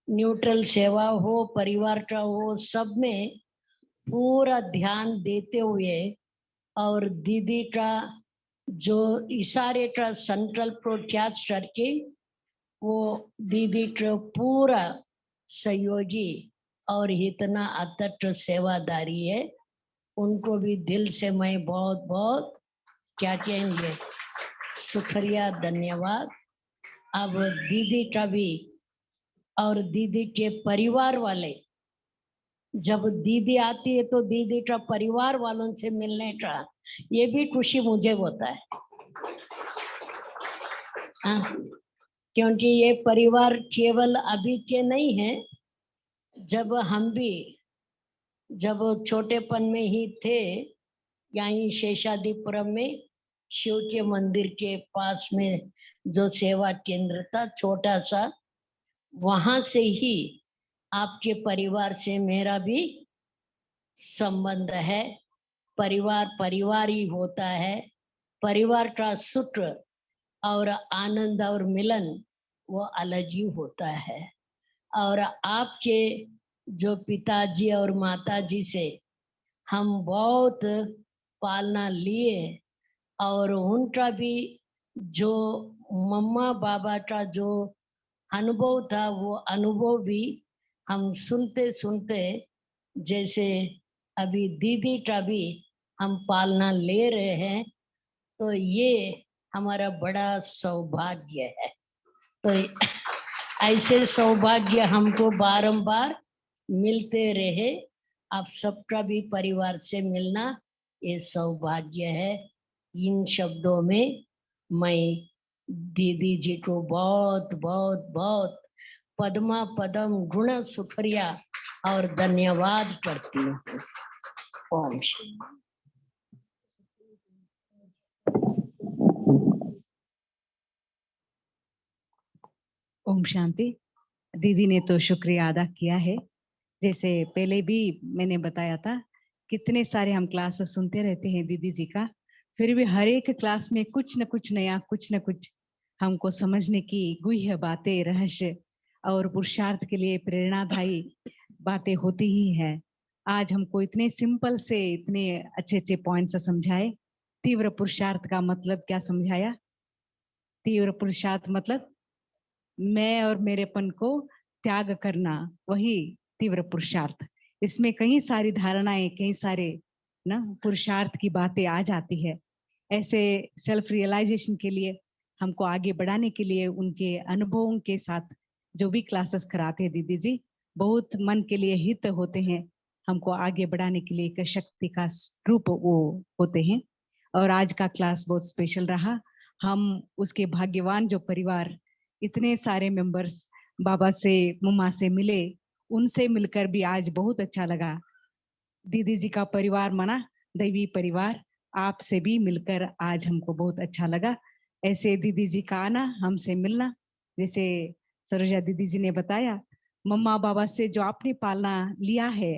S3: न्यूट्रल सेवा हो, परिवार का हो, सब में पूरा ध्यान देते हुए और दीदी का जो इशारे का संकल्प को कैच करके वो दीदी का पूरा सहयोगी और इतना अतट सेवादारी है, उनको भी दिल से मैं बहुत बहुत क्या कहेंगे शुक्रिया, धन्यवाद। अब दीदी का भी और दीदी के परिवार वाले, जब दीदी आती है तो दीदी का परिवार वालों से मिलने का ये भी खुशी मुझे होता है, हाँ, क्योंकि ये परिवार केवल अभी के नहीं है, जब हम भी जब छोटेपन में ही थे, यहीं शेषाद्रिपुरम में शिव के मंदिर के पास में जो सेवा केंद्र था छोटा सा, वहां से ही आपके परिवार से मेरा भी संबंध है। परिवार परिवार ही होता है, परिवार का सुख और आनंद और मिलन वो अलग ही होता है। और आपके जो पिताजी और माताजी से हम बहुत पालना लिए और उनका भी जो मम्मा बाबा का जो अनुभव था वो अनुभव भी हम सुनते सुनते, जैसे अभी दीदी का भी हम पालना ले रहे हैं, तो ये हमारा बड़ा सौभाग्य है। तो ऐसे सौभाग्य हमको बारंबार मिलते रहे। आप सबका भी परिवार से मिलना ये सौभाग्य है। इन शब्दों में मैं दीदी जी को बहुत बहुत बहुत पद्मा पदम गुण शुक्रिया और धन्यवाद करती हूँ। ओम शांति।
S1: ओम शांति। दीदी ने तो शुक्रिया अदा किया है। जैसे पहले भी मैंने बताया था, कितने सारे हम क्लासेस सुनते रहते हैं दीदी जी का, फिर भी हर एक क्लास में कुछ न कुछ नया, कुछ न कुछ हमको समझने की गुह्य बातें, रहस्य और पुरुषार्थ के लिए प्रेरणादायी बातें होती ही है। आज हमको इतने सिंपल से इतने अच्छे अच्छे पॉइंट से समझाए। तीव्र पुरुषार्थ का मतलब क्या समझाया? तीव्र पुरुषार्थ मतलब मैं और मेरेपन को त्याग करना, वही तीव्र पुरुषार्थ। इसमें कई सारी धारणाएं, कई सारे ना पुरुषार्थ की बातें आ जाती है। ऐसे सेल्फ रियलाइजेशन के लिए, हमको आगे बढ़ाने के लिए उनके अनुभवों के साथ जो भी क्लासेस कराते हैं दीदी जी, बहुत मन के लिए हित होते हैं। हमको आगे बढ़ाने के लिए एक शक्ति का रूप वो होते हैं। और आज का क्लास बहुत स्पेशल रहा। हम उसके भाग्यवान जो परिवार, इतने सारे मेंबर्स बाबा से, मम्मा से मिले, उनसे मिलकर भी आज बहुत अच्छा लगा। दीदी जी का परिवार माना दैवी परिवार, आपसे भी मिलकर आज हमको बहुत अच्छा लगा। ऐसे दीदी जी का आना, हमसे मिलना, जैसे सरोजा दीदी जी ने बताया, मम्मा बाबा से जो आपने पालना लिया है,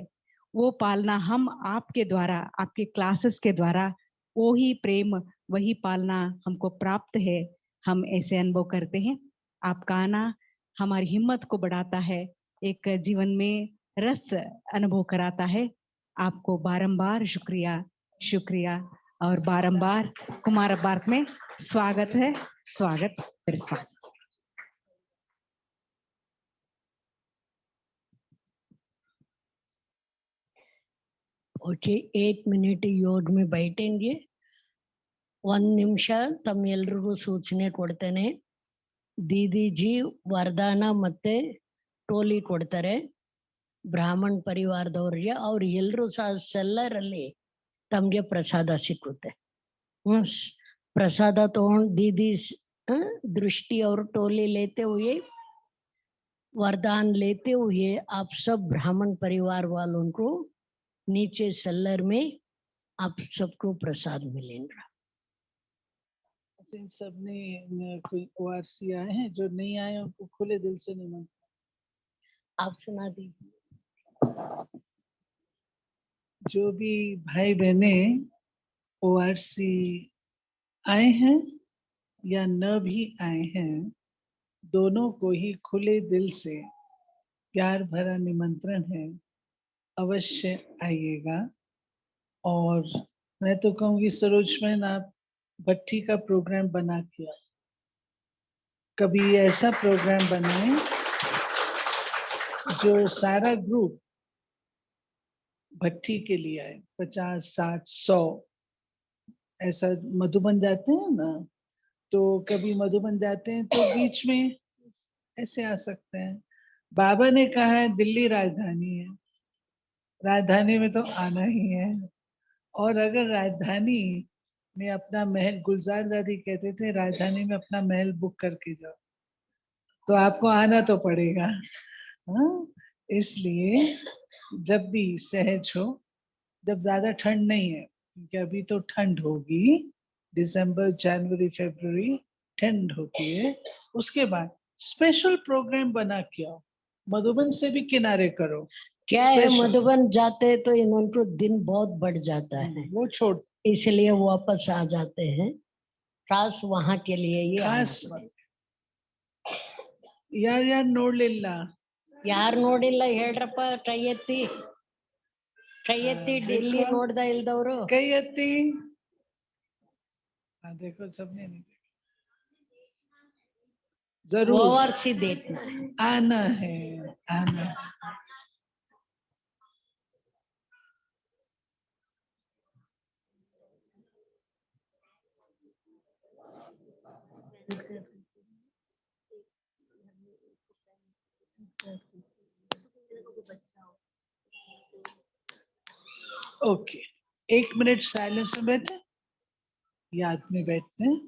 S1: वो पालना हम आपके द्वारा, आपके क्लासेस के द्वारा, वो ही प्रेम, वही पालना हमको प्राप्त है। हम ऐसे अनुभव करते हैं। आपका आना हमारी हिम्मत को बढ़ाता है, एक जीवन में रस अनुभव कराता है। आपको बारंबार शुक्रिया, शुक्रिया और बारंबार कुमार पार्क में स्वागत है, स्वागत, फिर स्वागत।
S3: ಓಕೆ, 8 ಮಿನಿಟ್ ಯೋಗ में बैठेंगे। 1 ನಿಮಿಷ ತಮ್ಮೆಲ್ಲರಿಗೂ ಸೂಚನೆ ಕೊಡ್ತೇನೆ। ದೀದಿ ಜಿ ವರದಾನ ಮತ್ತೆ ಟೋಲಿ ಕೊಡ್ತಾರೆ ಬ್ರಾಹ್ಮಣ ಪರಿವಾರದವ್ರಿಗೆ. ಅವ್ರು ಎಲ್ಲರೂ ಸಹ ಸೆಲ್ಲರಲ್ಲಿ ತಮ್ಗೆ ಪ್ರಸಾದ ಸಿಕ್ಕುತ್ತೆ। प्रसादा तो दीदी दृष्टि और टोली लेते हुए, वरदान लेते हुए आप सब ब्राह्मण परिवार वालों को नीचे सेलर में आप सबको प्रसाद मिलेगा।
S2: इन सब ने कोई ओआरसी आए हैं, जो नहीं आए उनको खुले दिल से निमंत्रण।
S3: आप सुना दीजिए।
S2: जो भी भाई बहने ओआरसी आए हैं या न भी आए हैं, दोनों को ही खुले दिल से प्यार भरा निमंत्रण है, अवश्य आइएगा। और मैं तो कहूँगी सरोज बहन, आप भट्टी का प्रोग्राम बना किया, कभी ऐसा प्रोग्राम बनाएं जो सारा ग्रुप भट्टी के लिए आए, 50, 60, 100 ऐसा। मधुबन जाते हैं ना, तो कभी मधुबन जाते हैं तो बीच में ऐसे आ सकते हैं। बाबा ने कहा है दिल्ली राजधानी है, राजधानी में तो आना ही है। और अगर राजधानी में अपना महल, गुलजार दादी कहते थे राजधानी में अपना महल बुक करके जाओ, तो आपको आना तो पड़ेगा। हाँ, इसलिए जब भी सहज हो, जब ज्यादा ठंड नहीं है, क्योंकि अभी तो ठंड होगी, दिसंबर, जनवरी, फरवरी ठंड होती है, उसके बाद स्पेशल प्रोग्राम बना के आओ, मधुबन से भी किनारे करो।
S3: क्या है,
S2: Special।
S3: मधुबन जाते तो इनको दिन बहुत बढ़ जाता है,
S2: वो छोड़,
S3: इसलिए वापस आ जाते हैं। खास वहां के लिए ये
S2: खास
S3: आना है।
S2: ಯಾರ್ಯಾರು ನೋಡ್ಲಿಲ್ಲ?
S3: ಯಾರು ನೋಡಿಲ್ಲ ಹೇಳ್ರಪ್ಪ, ಕೈ ಎತ್ತಿ, ಕೈ ಎತ್ತಿ, ಡೆಲ್ಲಿ
S2: देखो,
S3: ನೋಡ್ದ ಇಲ್ದವ್ರು
S2: कई अति। हाँ, देखो सबने नहीं देखा। जरूर
S3: ओवरसी देखना है।
S2: आना है, आना है। ओके, 1 मिनट साइलेंस में बैठे, याद में बैठते हैं।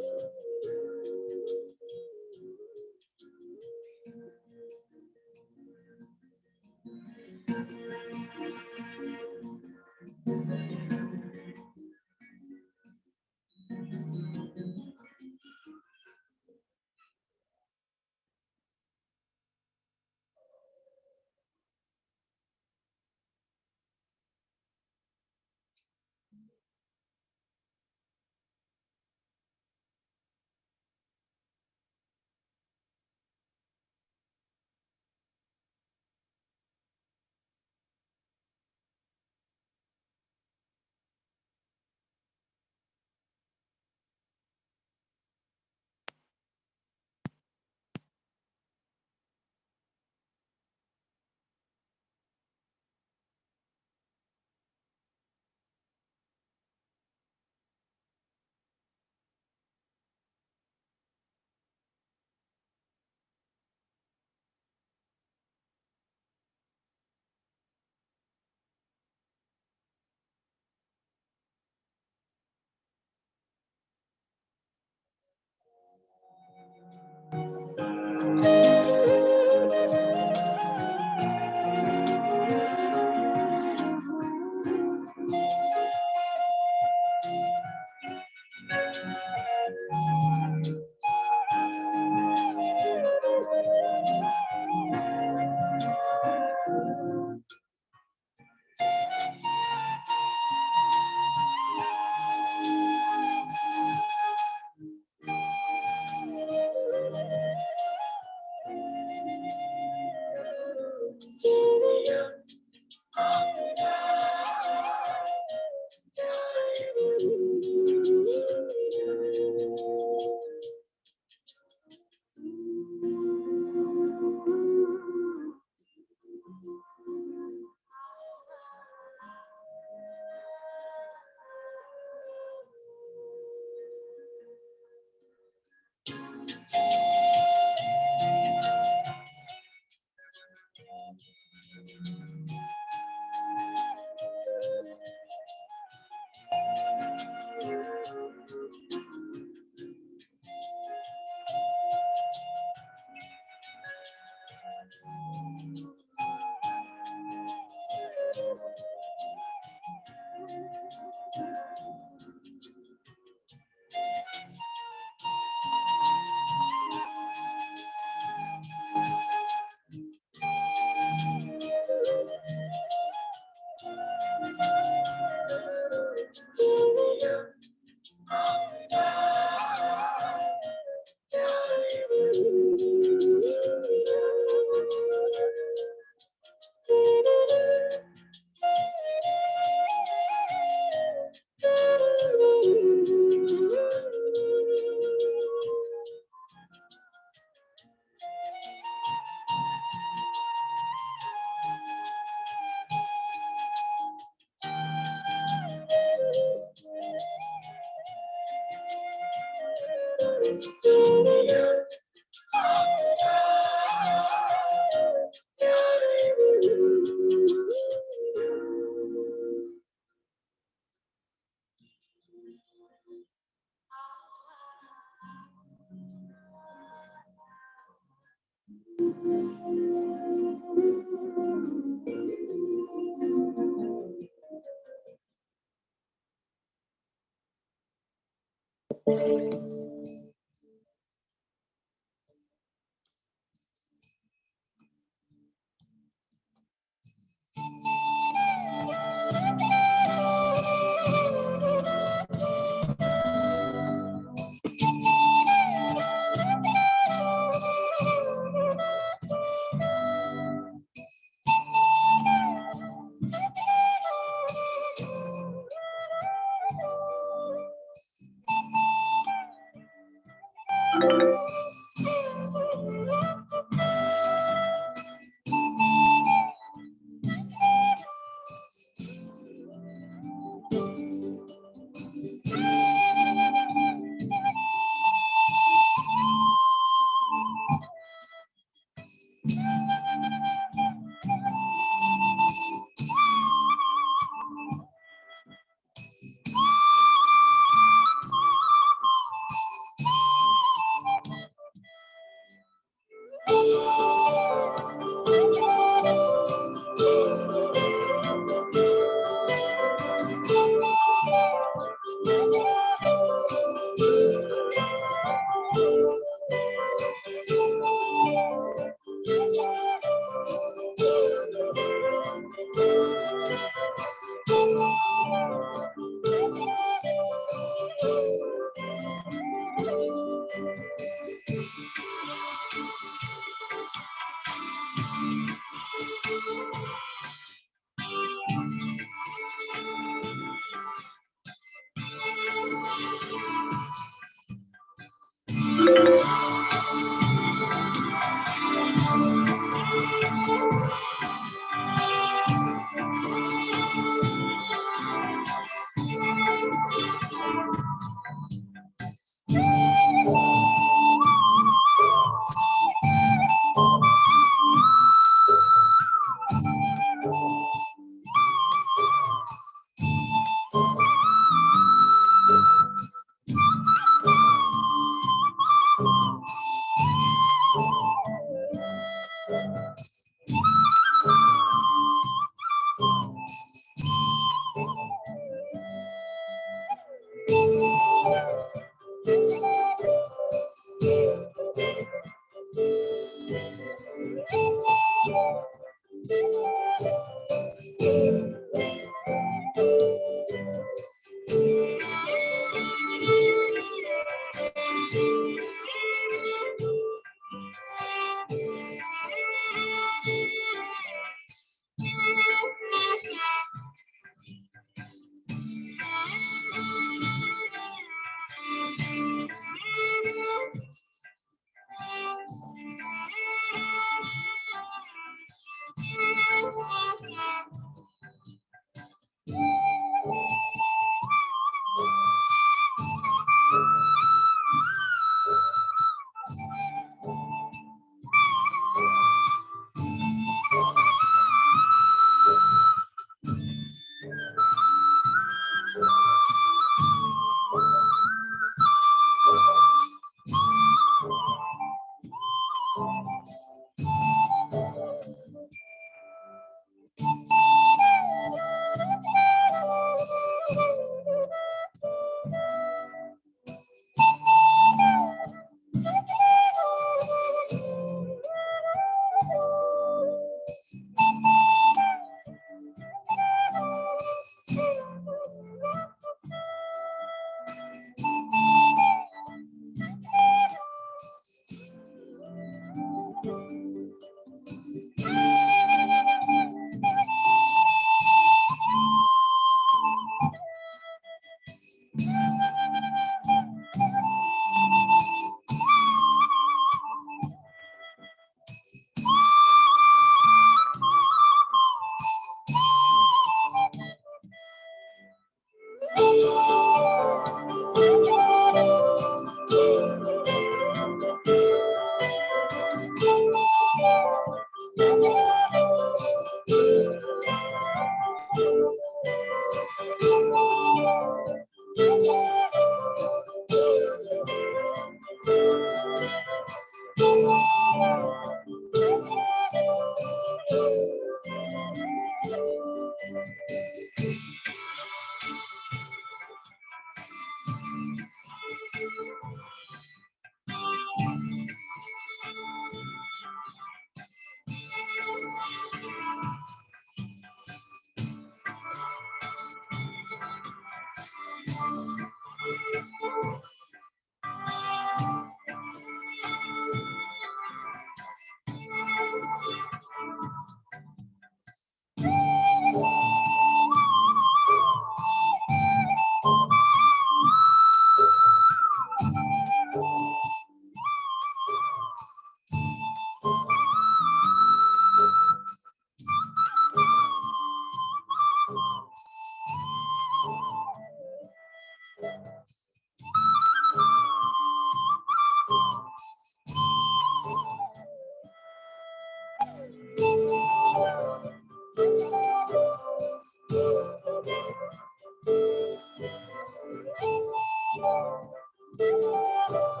S3: है।